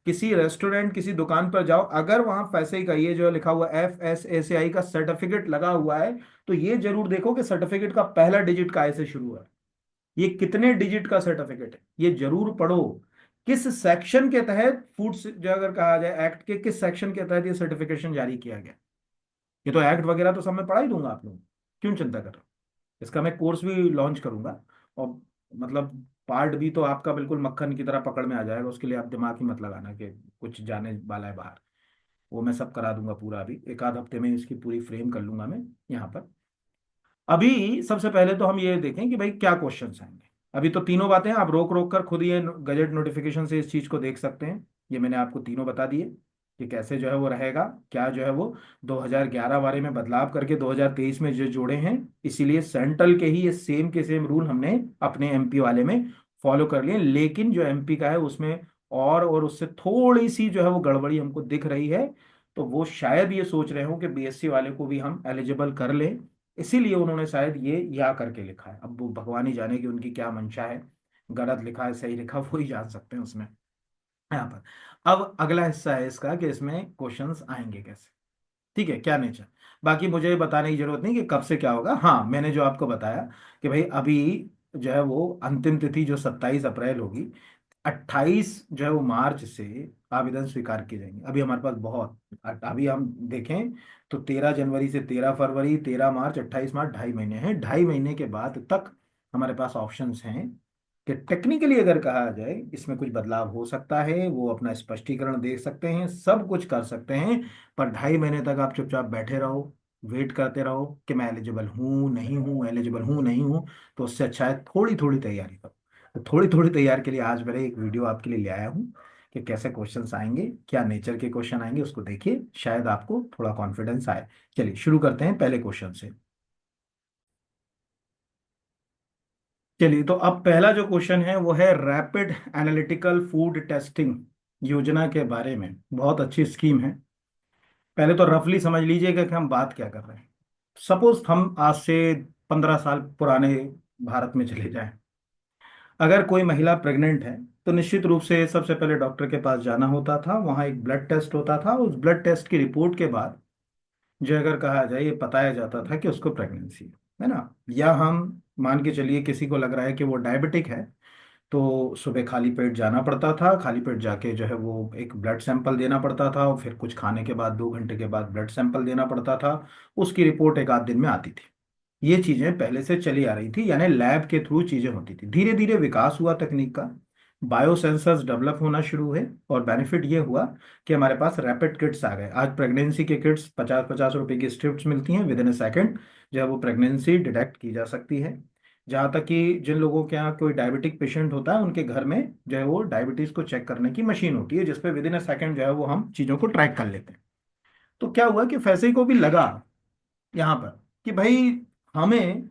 किसी रेस्टोरेंट, किसी दुकान पर जाओ, अगर वहां पैसे का ये जो लिखा हुआ FSSAI का सर्टिफिकेट लगा हुआ है, तो ये जरूर देखो कि सर्टिफिकेट का पहला डिजिट काय से शुरू हुआ है, ये कितने डिजिट का सर्टिफिकेट है, ये जरूर पढ़ो। किस सेक्शन के तहत फूड जो अगर कहा जाए एक्ट के किस सेक्शन के तहत ये सर्टिफिकेशन जारी किया गया। ये तो एक्ट वगैरह तो सब मैं पढ़ा ही दूंगा आप लोगों को, क्यों चिंता कर रहे हो। इसका मैं कोर्स भी लॉन्च करूंगा, और मतलब पार्ट भी तो आपका बिल्कुल मक्खन की तरह पकड़ में आ जाएगा, उसके लिए आप दिमाग ही मत लगाना कि कुछ जाने वाला है बाहर। वो मैं सब करा दूंगा पूरा, अभी एक आध हफ्ते में इसकी पूरी फ्रेम कर लूंगा मैं यहाँ पर। अभी सबसे पहले तो हम ये देखें कि भाई क्या क्वेश्चंस आएंगे। अभी तो तीनों बातें आप रोक रोक कर खुद ये गजट नोटिफिकेशन से इस चीज को देख सकते हैं। ये मैंने आपको तीनों बता दिए कि कैसे जो है वो रहेगा, क्या जो है वो 2011 वाले में बदलाव करके 2023 में जो जोड़े हैं, इसीलिए सेंट्रल के ही ये सेम के सेम रूल हमने अपने एमपी वाले में फॉलो कर लिए। लेकिन जो एमपी का है उसमें और उससे थोड़ी सी जो है वो गड़बड़ी हमको दिख रही है। तो वो शायद ये सोच रहे हो कि बीएससी वाले को भी हम एलिजिबल कर लें, इसीलिए उन्होंने शायद ये या करके लिखा है। अब वो भगवान ही जाने कि उनकी क्या मंशा है, गलत लिखा है सही लिखा वो ही जान सकते हैं उसमें। यहाँ पर अब अगला हिस्सा है इसका कि इसमें क्वेश्चंस आएंगे कैसे, ठीक है, क्या नेचर। बाकी मुझे बताने की जरूरत नहीं कि कब से क्या होगा। हाँ, मैंने जो आपको बताया कि भाई अभी जो है वो अंतिम तिथि जो 27 अप्रैल होगी, 28 जो है वो मार्च से आवेदन स्वीकार किए जाएंगे। अभी हमारे पास बहुत, अभी हम देखें तो 13 जनवरी से 13 फरवरी, 13 मार्च, 28 मार्च, 2.5 महीने हैं। 2.5 महीने के बाद तक हमारे पास ऑप्शंस हैं कि टेक्निकली अगर कहा जाए इसमें कुछ बदलाव हो सकता है, वो अपना स्पष्टीकरण दे सकते हैं, सब कुछ कर सकते हैं। पर 2.5 महीने तक आप चुपचाप बैठे रहो, वेट करते रहो कि मैं एलिजिबल हूँ नहीं हूँ, एलिजिबल हूँ नहीं हूँ। तो उससे अच्छा है थोड़ी थोड़ी तैयारी करो। तो थोड़ी थोड़ी तैयारी के लिए आज मैंने एक वीडियो आपके लिए ले आया हूँ कि कैसे क्वेश्चंस आएंगे, क्या नेचर के क्वेश्चन आएंगे, उसको देखिए, शायद आपको थोड़ा कॉन्फिडेंस आए। चलिए शुरू करते हैं पहले क्वेश्चन से। चलिए, तो अब पहला जो क्वेश्चन है वो है रैपिड एनालिटिकल फूड टेस्टिंग योजना के बारे में। बहुत अच्छी स्कीम है। पहले तो रफली समझ लीजिएगा कि हम बात क्या कर रहे हैं। सपोज हम आज से 15 साल पुराने भारत में चले जाएं। अगर कोई महिला प्रेग्नेंट है तो निश्चित रूप से सबसे पहले डॉक्टर के पास जाना होता था, वहाँ एक ब्लड टेस्ट होता था, उस ब्लड टेस्ट की रिपोर्ट के बाद जो अगर कहा जाए ये बताया जाता था कि उसको प्रेगनेंसी है ना। या हम मान के चलिए किसी को लग रहा है कि वो डायबिटिक है, तो सुबह खाली पेट जाना पड़ता था, खाली पेट जाके जो है वो एक ब्लड सैंपल देना पड़ता था, और फिर कुछ खाने के बाद 2 घंटे के बाद ब्लड सैंपल देना पड़ता था। उसकी रिपोर्ट एक आध दिन में आती थी। ये चीजें पहले से चली आ रही थी, यानी लैब के थ्रू चीजें होती थी। धीरे धीरे विकास हुआ तकनीक का, बायो सेंसर्स डेवलप होना शुरू हुए, और बेनिफिट ये हुआ कि हमारे पास रैपिड किट्स आ गए। आज प्रेगनेंसी के किट्स 50-50 रुपए की स्ट्रिप्स मिलती हैं, विद इन ए सेकेंड जो है वो प्रेगनेंसी डिटेक्ट की जा सकती है। जहाँ तक कि जिन लोगों के यहाँ कोई डायबिटिक पेशेंट होता है उनके घर में जो है वो डायबिटीज को चेक करने की मशीन होती है, जिसपे विद इन ए सेकेंड जो है वो हम चीज़ों को ट्रैक कर लेते हैं। तो क्या हुआ कि फैसले को भी लगा यहाँ पर कि भाई हमें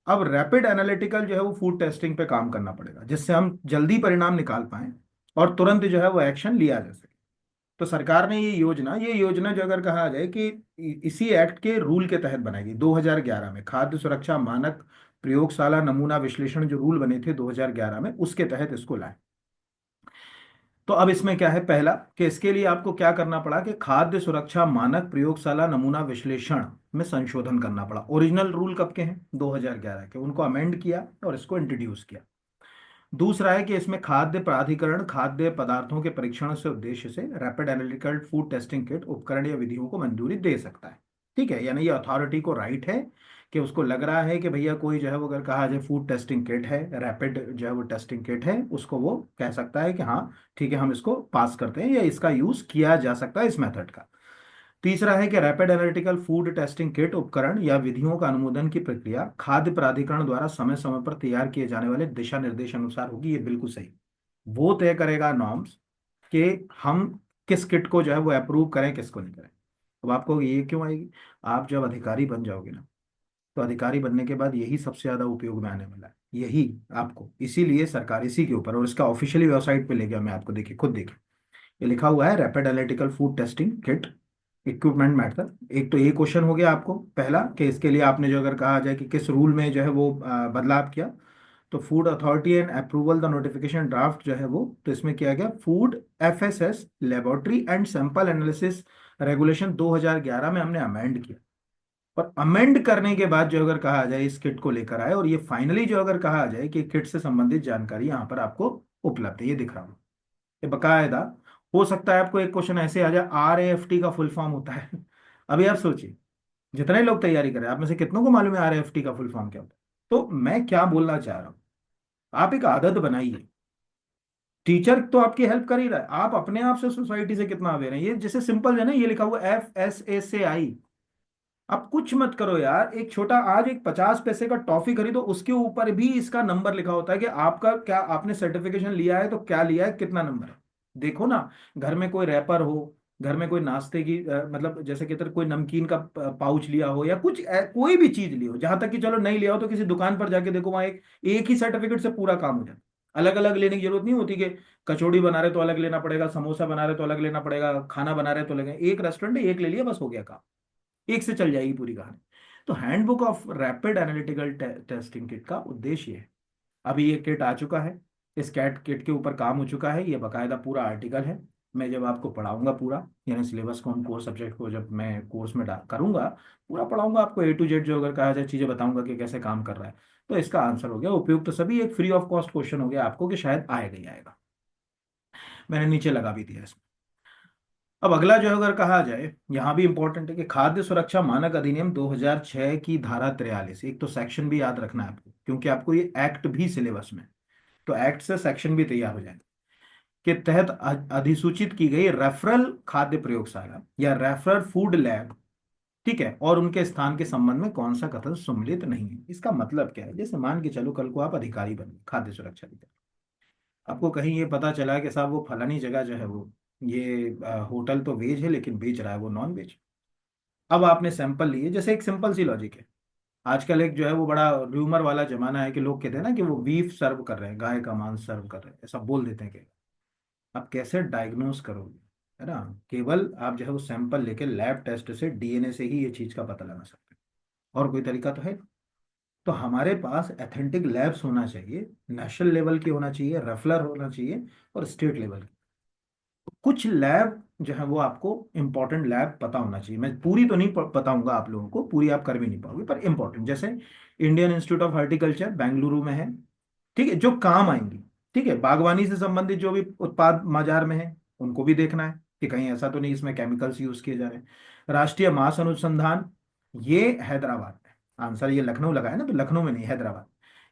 अब रैपिड एनालिटिकल जो है वो फूड टेस्टिंग पे काम करना पड़ेगा, जिससे हम जल्दी परिणाम निकाल पाएं और तुरंत जो है वो एक्शन लिया जा सके। तो सरकार ने ये योजना जो अगर कहा जाए कि इसी एक्ट के रूल के तहत बनाई गई 2011 में, खाद्य सुरक्षा मानक प्रयोगशाला नमूना विश्लेषण जो रूल बने थे 2011 में, उसके तहत इसको लाए। तो अब इसमें क्या है, पहला कि इसके लिए आपको क्या करना पड़ा कि खाद्य सुरक्षा मानक प्रयोगशाला नमूना विश्लेषण में संशोधन करना पड़ा। ओरिजिनल रूल कब के हैं, 2011 के, उनको अमेंड किया और इसको इंट्रोड्यूस किया। दूसरा है कि इसमें खाद्य प्राधिकरण खाद्य पदार्थों के परीक्षण से उद्देश्य से rapid analytical food testing kit उपकरण या विधियों को मंजूरी दे सकता है। ठीक है, यानी ये अथॉरिटी को राइट है कि उसको लग रहा है कि भैया कोई जो है वो अगर कहा जाए फूड टेस्टिंग किट है, रैपिड जो है वो टेस्टिंग किट है, उसको वो कह सकता है कि हाँ ठीक है हम इसको पास करते हैं या इसका यूज किया जा सकता है इस मेथड का। तीसरा है कि rapid analytical food testing kit उपकरण या विधियों का अनुमोदन की प्रक्रिया खाद्य प्राधिकरण द्वारा समय समय पर तैयार किए जाने वाले दिशा निर्देश अनुसार होगी। ये बिल्कुल सही, वो तय करेगा नॉर्म्स कि हम किस किट को जो है वो अप्रूव करें किसको नहीं करें। अब आपको ये क्यों आएगी, आप जब अधिकारी बन जाओगे ना, तो अधिकारी बनने के बाद यही सबसे ज्यादा उपयोग में आने वाला है, यही आपको, इसीलिए सरकार इसी के ऊपर, और इसका ऑफिशियली वेबसाइट पे ले गया मैं आपको, देखिए खुद देखिए, ये लिखा हुआ है rapid analytical food testing kit equipment matter. एक तो ये क्वेश्चन हो गया आपको पहला कि इसके लिए आपने जो अगर कहा जाए कि किस रूल में जो है वो बदलाव किया, तो food authority and approval the notification draft जो है वो, तो इसमें किया गया food FSS laboratory and sample analysis regulation 2011 में हमने अमेंड किया। और अमेंड करने के बाद जो अगर कहा जाए इस किट को लेकर आए, और ये फाइनली जो अगर कहा जाए कि किट से संबंधित जानकारी यहाँ पर आपको उपलब्ध है, ये दिख रहा हूँ, ये बकायदा। हो सकता है आपको एक क्वेश्चन ऐसे आ जाए, RAFT का फुल फॉर्म होता है अभी आप सोचिए, जितने लोग तैयारी करें आप में से कितनों को मालूम है RAFT का फुल फॉर्म क्या होता है। तो मैं क्या बोलना चाह रहा हूँ, आप एक आदत बनाइए, टीचर तो आपकी हेल्प कर ही रहा है, आप अपने आप से सोसाइटी से कितना अवेयर है। ये जैसे सिंपल है ना, ये लिखा हुआ FSSAI, आप कुछ मत करो यार, एक छोटा आज एक 50 पैसे का टॉफी खरीदो, उसके ऊपर भी इसका नंबर लिखा होता है कि आपका क्या, आपने सर्टिफिकेशन लिया है तो क्या लिया है, कितना नंबर है। देखो ना, घर में कोई रैपर हो, घर में कोई नाश्ते की मतलब जैसे कि कोई नमकीन का पाउच लिया हो, या कुछ कोई भी चीज ली हो, जहां तक कि चलो नहीं लिया हो तो किसी दुकान पर जाके देखो, वहां एक एक ही सर्टिफिकेट से पूरा काम हो जाता है। अलग अलग लेने की जरूरत नहीं होती कि कचौड़ी बना रहे तो अलग लेना पड़ेगा, समोसा बना रहे तो अलग लेना पड़ेगा, खाना बना रहे तो अलग, एक रेस्टोरेंट है एक ले लिया बस हो गया काम, एक से चल जाएगी पूरी कहानी। तो handbook of rapid analytical testing kit का उद्देश्य है, अभी ये किट आ चुका है, इस कैट किट के ऊपर काम हो चुका है, ये बकायदा पूरा आर्टिकल है। मैं जब आपको पढ़ाऊंगा पूरा, यानी सिलेबस को, हम कोर्स सब्जेक्ट को जब मैं कोर्स में करूंगा, पूरा पढ़ाऊंगा आपको A to Z, जो अगर कहा जाए चीजें बताऊंगा कि कैसे काम कर रहा है। तो इसका आंसर हो गया उपयुक्त, तो सभी एक फ्री ऑफ कॉस्ट क्वेश्चन हो गया आपको कि शायद आएगा ही आएगा, मैंने नीचे लगा भी दिया इसमें। अब अगला जो अगर कहा जाए, यहाँ भी इंपॉर्टेंट है कि खाद्य सुरक्षा मानक अधिनियम 2006 की धारा 43, एक तो सेक्शन भी याद रखना है आपको, क्योंकि आपको ये एक्ट भी सिलेबस में, तो एक्ट से सेक्शन भी तैयार हो जाएगा, के तहत अधिसूचित की गई रेफरल खाद्य प्रयोगशाला या रेफरल फूड लैब, ठीक है, और उनके स्थान के संबंध में कौन सा कथन सम्मिलित नहीं है। इसका मतलब क्या है, जैसे मान के चलो कल को आप अधिकारी बने, खाद्य सुरक्षा अधिकारी, आपको कहीं ये पता चला कि साहब वो फलानी जगह जो है वो, ये होटल तो वेज है लेकिन बेच रहा है वो नॉन वेज। अब आपने सैंपल लिए, जैसे एक सिंपल सी लॉजिक है, आजकल एक जो है वो बड़ा र्यूमर वाला जमाना है कि लोग कहते हैं ना कि वो बीफ सर्व कर रहे हैं, गाय का मांस सर्व कर रहे हैं, ऐसा बोल देते हैं कि आप कैसे डायग्नोस करोगे, है ना। केवल आप जो है वो सैंपल लेके लैब टेस्ट से DNA से ही ये चीज का पता लगा सकते हैं, और कोई तरीका तो है नहीं। तो हमारे पास एथेंटिक लैब्स होना चाहिए, नेशनल लेवल की होना चाहिए, रेफलर होना चाहिए, और स्टेट लेवल की। कुछ लैब जो है वो आपको इंपॉर्टेंट लैब पता होना चाहिए, मैं पूरी तो नहीं बताऊंगा आप लोगों को, पूरी आप कर भी नहीं पाओगे, पर इंपॉर्टेंट, जैसे Indian Institute of horticulture Bengaluru में है, ठीक है, जो काम आएंगी, ठीक है, बागवानी से संबंधित जो भी उत्पाद बाजार में है उनको भी देखना है कि कहीं ऐसा तो नहीं इसमें केमिकल्स यूज किए जा रहे हैं। राष्ट्रीय मांस अनुसंधान, ये हैदराबाद में, आंसर ये लखनऊ लगा है ना, तो लखनऊ में नहीं, हैदराबाद।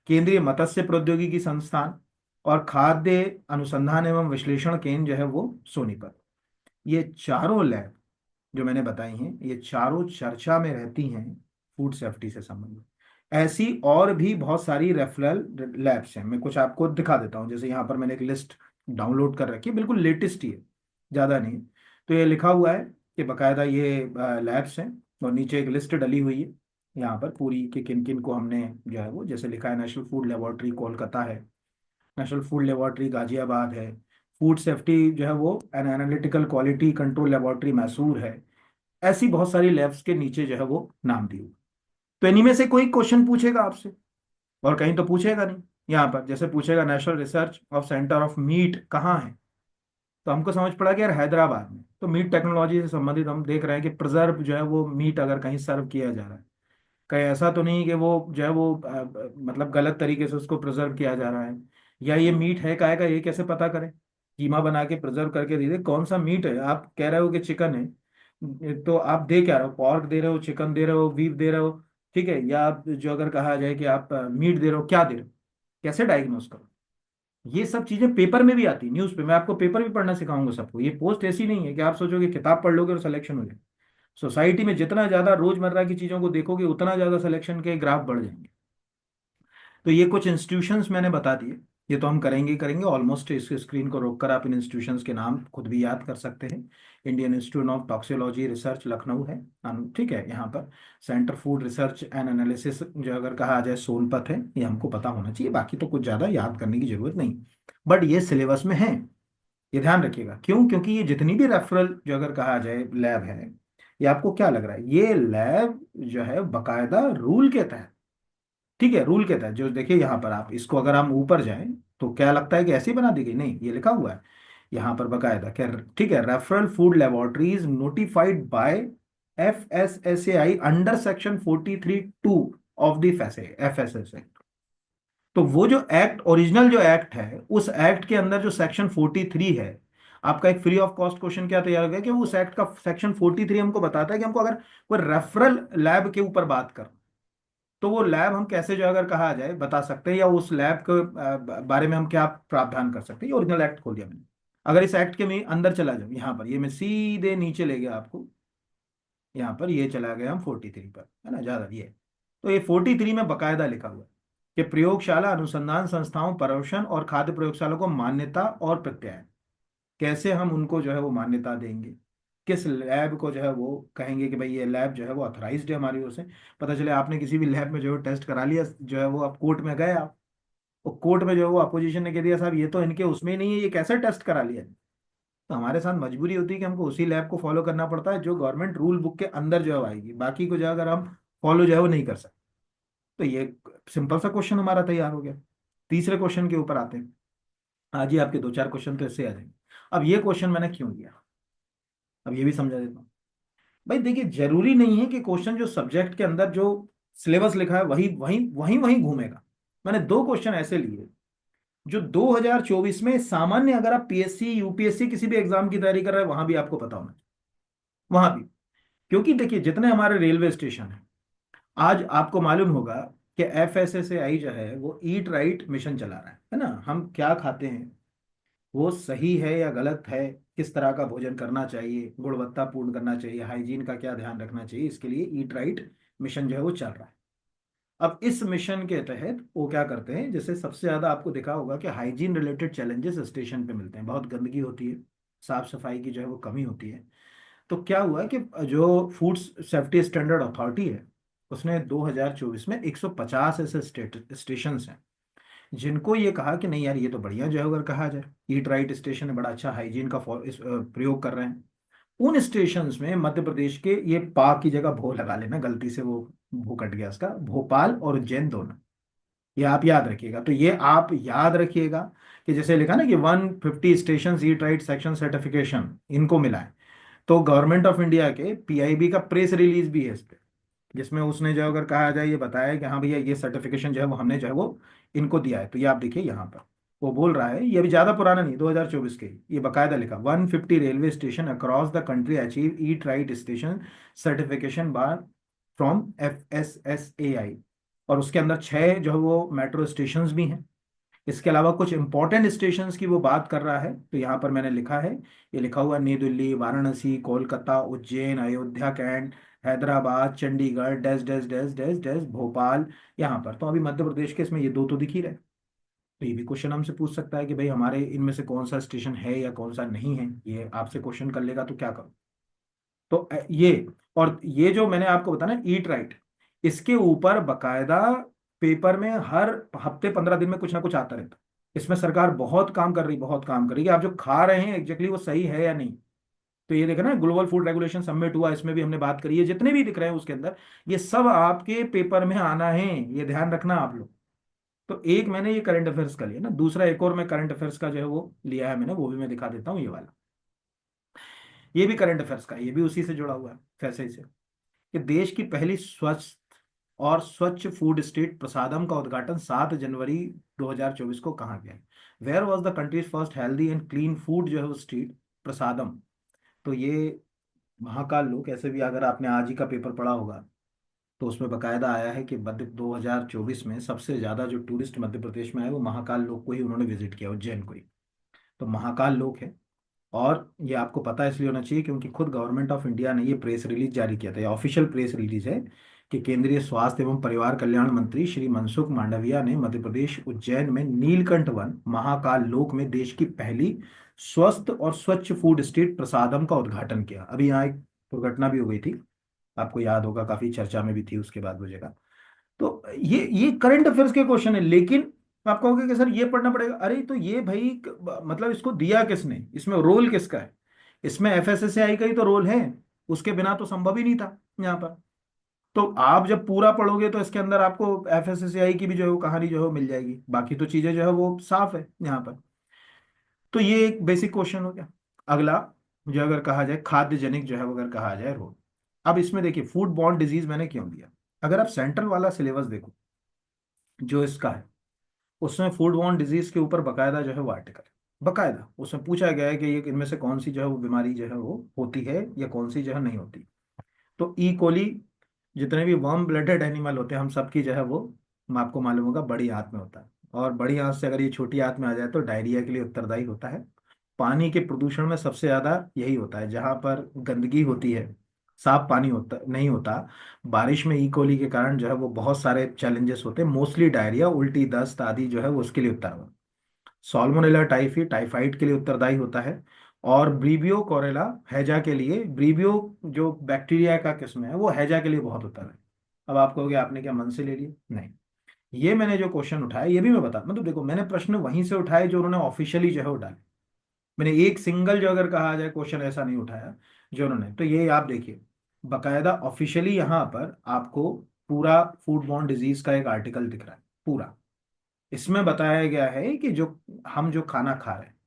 केंद्रीय मत्स्य प्रौद्योगिकी संस्थान, और खाद्य अनुसंधान एवं विश्लेषण केंद्र जो है वो सोनीपत। ये चारों लैब जो मैंने बताई हैं, ये चारों चर्चा में रहती हैं फूड सेफ्टी से संबंधित। ऐसी और भी बहुत सारी रेफरल लैब्स हैं, मैं कुछ आपको दिखा देता हूँ, जैसे यहाँ पर मैंने एक लिस्ट डाउनलोड कर रखी है, बिल्कुल लेटेस्ट ही है, ज़्यादा नहीं है। तो ये लिखा हुआ है कि बकायदा ये लैब्स हैं, और नीचे एक लिस्ट डली हुई है यहाँ पर पूरी, कि किन किन को हमने जो है वो, जैसे लिखा है नेशनल फूड लेबोरेटरी कोलकाता है, नेशनल फूड लेबोरेटरी गाजियाबाद है, फूड सेफ्टी जो है वो an analytical quality control laboratory Mysore है। ऐसी बहुत सारी लैब्स के नीचे जो है वो नाम दिए हुए। तो इन्हीं में से कोई क्वेश्चन पूछेगा आपसे, और कहीं तो पूछेगा नहीं। यहाँ पर जैसे पूछेगा national research of centre of meat कहाँ है, तो हमको समझ पड़ा कि यार हैदराबाद में, तो मीट टेक्नोलॉजी से संबंधित हम देख रहे हैं कि प्रिजर्व जो है वो मीट अगर कहीं सर्व किया जा रहा है, कहीं ऐसा तो नहीं कि वो जो है वो मतलब गलत तरीके से उसको प्रिजर्व किया जा रहा है, या ये मीट है काहे का, ये कैसे पता करें, कीमा बना के प्रिजर्व करके दे दे, कौन सा मीट है, आप कह रहे हो कि चिकन है, तो आप दे क्या रहे हो, पॉर्क दे रहे हो, चिकन दे रहे हो, बीफ दे रहे हो, ठीक है, या आप जो अगर कहा जाए कि आप मीट दे रहे हो, क्या दे रहे हो, कैसे डायग्नोस करो, ये सब चीजें पेपर में भी आती है, न्यूज पे। मैं आपको पेपर भी पढ़ना सिखाऊंगा सबको। ये पोस्ट ऐसी नहीं है कि आप सोचोगे किताब पढ़ लोगे और सिलेक्शन हो जाए। सोसाइटी में जितना ज्यादा रोजमर्रा की चीजों को देखोगे उतना ज्यादा सिलेक्शन के ग्राफ बढ़ जाएंगे। तो ये कुछ इंस्टीट्यूशंस मैंने बता दिए। ये तो हम करेंगे ही करेंगे ऑलमोस्ट। इस स्क्रीन को रोककर आप इन इंस्टीट्यूशंस के नाम खुद भी याद कर सकते हैं। Indian Institute of Toxicology Research Lucknow है, ठीक है, यहाँ पर। Centre food research and analysis जो अगर कहा जाए सोनपत है। ये हमको पता होना चाहिए, बाकी तो कुछ ज़्यादा याद करने की जरूरत नहीं। बट ये सिलेबस में है, ये ध्यान रखिएगा। क्यों? क्योंकि ये जितनी भी रेफरल जो अगर कहा जाए लैब है, ये आपको क्या लग रहा है, ये लैब जो है बकायदा रूल के तहत, ठीक है, रूल के तहत। जो देखिए यहाँ पर आप इसको अगर हम ऊपर जाएं तो क्या लगता है कि ऐसे ही बना दी गई? नहीं, ये लिखा हुआ है यहाँ पर बकायदा क्या, ठीक है, referral food laboratories notified by FSSAI under section 43(2) of the FSS act. तो वो जो एक्ट, ओरिजिनल जो एक्ट है, उस एक्ट के अंदर जो सेक्शन 43 है, आपका एक फ्री ऑफ कॉस्ट क्वेश्चन क्या तैयार हो गया कि उस एक्ट का सेक्शन 43 हमको बताता है कि हमको अगर कोई रेफरल लैब के ऊपर बात कर, तो वो लैब हम कैसे जो अगर कहा जाए बता सकते हैं, या उस लैब के बारे में हम क्या प्रावधान कर सकते हैं। ये ओरिजिनल एक्ट खोल दिया मैंने। अगर इस एक्ट के मैं अंदर चला जाऊँ, यहाँ पर ये मैं सीधे नीचे ले गया आपको, यहाँ पर ये चला गया हम 43 पर, है ना, ज्यादा ये। तो ये 43 में बकायदा लिखा हुआ है कि प्रयोगशाला अनुसंधान संस्थाओं पर्यवेक्षण और खाद्य प्रयोगशाला को मान्यता और प्रत्यायन, कैसे हम उनको जो है वो मान्यता देंगे, किस लैब को जो है वो कहेंगे कि भाई ये लैब जो है वो ऑथराइज्ड है हमारी ओर से। पता चले आपने किसी भी लैब में जो है टेस्ट करा लिया, जो है वो आप कोर्ट में गए, आप वो कोर्ट में जो है वो अपोजिशन ने कह दिया साहब ये तो इनके उसमें ही नहीं है, ये कैसे टेस्ट करा लिया। तो हमारे साथ मजबूरी होती है कि हमको उसी लैब को फॉलो करना पड़ता है जो गवर्नमेंट रूल बुक के अंदर जो है वो आएगी, बाकी को जो है अगर हम फॉलो जो है वो नहीं कर सकते। तो ये सिंपल सा क्वेश्चन हमारा तैयार हो गया। तीसरे क्वेश्चन के ऊपर आते हैं। आज ही आपके दो चार क्वेश्चन तो ऐसे आ जाएंगे। अब ये क्वेश्चन मैंने क्यों लिया, अब ये भी समझा देता हूँ। भाई देखिए, जरूरी नहीं है कि क्वेश्चन जो सब्जेक्ट के अंदर जो सिलेबस लिखा है वही वही वही वही घूमेगा। मैंने दो क्वेश्चन ऐसे लिए जो 2024 में सामान्य, अगर आप PSC UPSC किसी भी एग्जाम की तैयारी कर रहे हैं वहां भी आपको पता होना चाहिए, वहां भी। क्योंकि देखिए जितने हमारे रेलवे स्टेशन है, आज आपको मालूम होगा कि FSSAI जो है वो ईट राइट मिशन चला रहा है ना। हम क्या खाते हैं वो सही है या गलत है, किस तरह का भोजन करना चाहिए, गुणवत्तापूर्ण करना चाहिए, हाइजीन का क्या ध्यान रखना चाहिए, इसके लिए ईट राइट मिशन जो है वो चल रहा है। अब इस मिशन के तहत वो क्या करते हैं, जैसे सबसे ज्यादा आपको देखा होगा कि हाइजीन रिलेटेड चैलेंजेस स्टेशन पे मिलते हैं, बहुत गंदगी होती है, साफ सफाई की जो है वो कमी होती है। तो क्या हुआ कि जो फूड सेफ्टी स्टैंडर्ड अथॉरिटी है, उसने 2024 में 150 ऐसे स्टेशन हैं जिनको ये कहा कि नहीं यार ये तो बढ़िया जो है अगर कहा जाए ईट राइट स्टेशन है, बड़ा अच्छा हाइजीन का प्रयोग कर रहे हैं। उन स्टेशंस में मध्य प्रदेश के, ये पा की जगह भो लगा लेना, गलती से वो भू कट गया उसका, भोपाल और उज्जैन दोनों, ये आप याद रखिएगा। तो ये आप याद रखिएगा कि जैसे लिखा ना कि 150 station eat right section certification इनको मिला है। तो गवर्नमेंट ऑफ इंडिया के PIB का प्रेस रिलीज भी है इस पे, जिसमें उसने जो अगर कहा जाए ये बताया कि हाँ भैया ये सर्टिफिकेशन जो है वो हमने जो है वो इनको दिया है। तो ये आप देखिए यहाँ पर वो बोल रहा है, ये भी ज्यादा पुराना नहीं, 2024 के ही, ये बकायदा लिखा 150 railway station across the country achieve eat right station certification bar from FSSAI। और उसके अंदर 6 जो है वो मेट्रो स्टेशन भी हैं। इसके अलावा कुछ इंपॉर्टेंट स्टेशंस की वो बात कर रहा है, तो यहाँ पर मैंने लिखा है, ये लिखा हुआ है, New Delhi, Varanasi, Kolkata, Ujjain, Ayodhya cantt, Hyderabad, Chandigarh, dash dash dash dash dash, Bhopal. यहाँ पर तो अभी मध्य प्रदेश के इसमें ये दो तो दिख ही रहे। तो ये भी क्वेश्चन हमसे पूछ सकता है कि भाई हमारे इनमें से कौन सा स्टेशन है या कौन सा नहीं है, ये आपसे क्वेश्चन कर लेगा तो क्या करो। तो ये, और ये जो मैंने आपको बताया ईट राइट, इसके ऊपर बकायदा पेपर में हर हफ्ते 15 दिन में कुछ ना कुछ आता रहता है। इसमें सरकार बहुत काम कर रही, बहुत काम कर रही है कि आप जो खा रहे हैं एग्जैक्टली वो सही है या नहीं। तो ये देखा ना, ग्लोबल फूड रेगुलेशन समिट हुआ, इसमें भी हमने बात करी है, जितने भी दिख रहे हैं उसके अंदर ये सब आपके पेपर में आना है, ये ध्यान रखना आप लोग। तो एक मैंने ये करंट अफेयर्स का लिया ना, दूसरा एक और मैं करंट अफेयर्स का जो है वो लिया है मैंने, वो भी मैं दिखा देता हूँ, ये वाला। ये भी करंट अफेयर्स का, ये भी उसी से जुड़ा हुआ है, फैसे से, कि देश की पहली स्वच्छ और स्वच्छ फूड स्ट्रीट प्रसादम का उद्घाटन 7 जनवरी 2024 को कहाँ गया है। Where was the countries first healthy and clean food जो है वो स्ट्रीट प्रसादम। तो ये महाकाल लोक, ऐसे भी अगर आपने आज ही का पेपर पढ़ा होगा तो उसमें बकायदा आया है कि मध्य 2024 में सबसे ज़्यादा जो टूरिस्ट मध्य प्रदेश में आए वो महाकाल लोक को ही उन्होंने विजिट किया, उज्जैन को ही। तो महाकाल लोक है। और ये आपको पता इसलिए होना चाहिए क्योंकि खुद गवर्नमेंट ऑफ इंडिया ने ये प्रेस रिलीज जारी किया था, ये ऑफिशियल प्रेस रिलीज है कि केंद्रीय स्वास्थ्य एवं परिवार कल्याण मंत्री श्री मनसुख मांडविया ने मध्य प्रदेश उज्जैन में नीलकंठ वन महाकाल लोक में देश की पहली स्वस्थ और स्वच्छ फूड स्ट्रीट प्रसादम का उद्घाटन किया। अभी यहाँ एक दुर्घटना भी हो गई थी, आपको याद होगा, काफी चर्चा में भी थी उसके बाद वो जगह। तो ये करंट अफेयर्स के क्वेश्चन है, लेकिन आप कहोगे कि सर ये पढ़ना पड़ेगा। अरे तो ये भाई मतलब इसको दिया किसने, इसमें रोल किसका है? इसमें एफएसएसएआई का ही तो रोल है, उसके बिना तो संभव ही नहीं था यहाँ पर। तो आप जब पूरा पढ़ोगे तो इसके अंदर आपको एफएसएसएआई की भी जो है वो कहानी जो है वो मिल जाएगी, बाकी तो चीजें जो है वो साफ है यहाँ पर। तो ये एक बेसिक क्वेश्चन हो गया। अगला, जो अगर कहा जाए खाद्य जनिक जो है वो अगर कहा जाए रोग, अब इसमें देखिए फूड बॉर्न डिजीज मैंने क्यों दिया। अगर आप सेंट्रल वाला सिलेबस देखो जो इसका है, उसमें फूड बॉर्न डिजीज के ऊपर बकायदा जो है वो आर्टिकल है, बकायदा उसमें पूछा गया है कि ये इनमें से कौन सी जो है वो बीमारी जो है वो होती है या कौन सी जो है नहीं होती। तो ई कोली, जितने भी वार्म ब्लडेड एनिमल होते हैं हम सबकी जो है वो, आपको मालूम होगा, बड़ी आंत में होता है। और बड़ी आंत से अगर ये छोटी आंत में आ जाए तो डायरिया के लिए उत्तरदायी होता है। पानी के प्रदूषण में सबसे ज्यादा यही होता है, जहां पर गंदगी होती है, साफ पानी होता नहीं होता, बारिश में ई कोली के कारण जो है वो बहुत सारे चैलेंजेस होते हैं, मोस्टली डायरिया, उल्टी, दस्त आदि जो है वो उसके लिए उत्तर। सॉल्मोनेला टाइफी टाइफाइड के लिए उत्तरदायी होता है। और ब्रीवियो कोरेला हैजा के लिए, ब्रीवियो जो बैक्टीरिया का किस्म है वो हैजा के लिए बहुत होता है। अब आप कहोगे आपने क्या मन से ले लिया? नहीं, ये मैंने जो क्वेश्चन उठाया ये भी मैं बता, मतलब देखो मैंने प्रश्न वहीं से उठाए जो उन्होंने ऑफिशियली जो है वो डाले। मैंने एक सिंगल जो अगर कहा जाए क्वेश्चन ऐसा नहीं उठाया जो उन्होंने, तो ये आप देखिए बकायदा ऑफिशियली यहाँ पर आपको पूरा फूड बॉर्न डिजीज का एक आर्टिकल दिख रहा है पूरा। इसमें बताया गया है कि जो हम जो खाना खा रहे हैं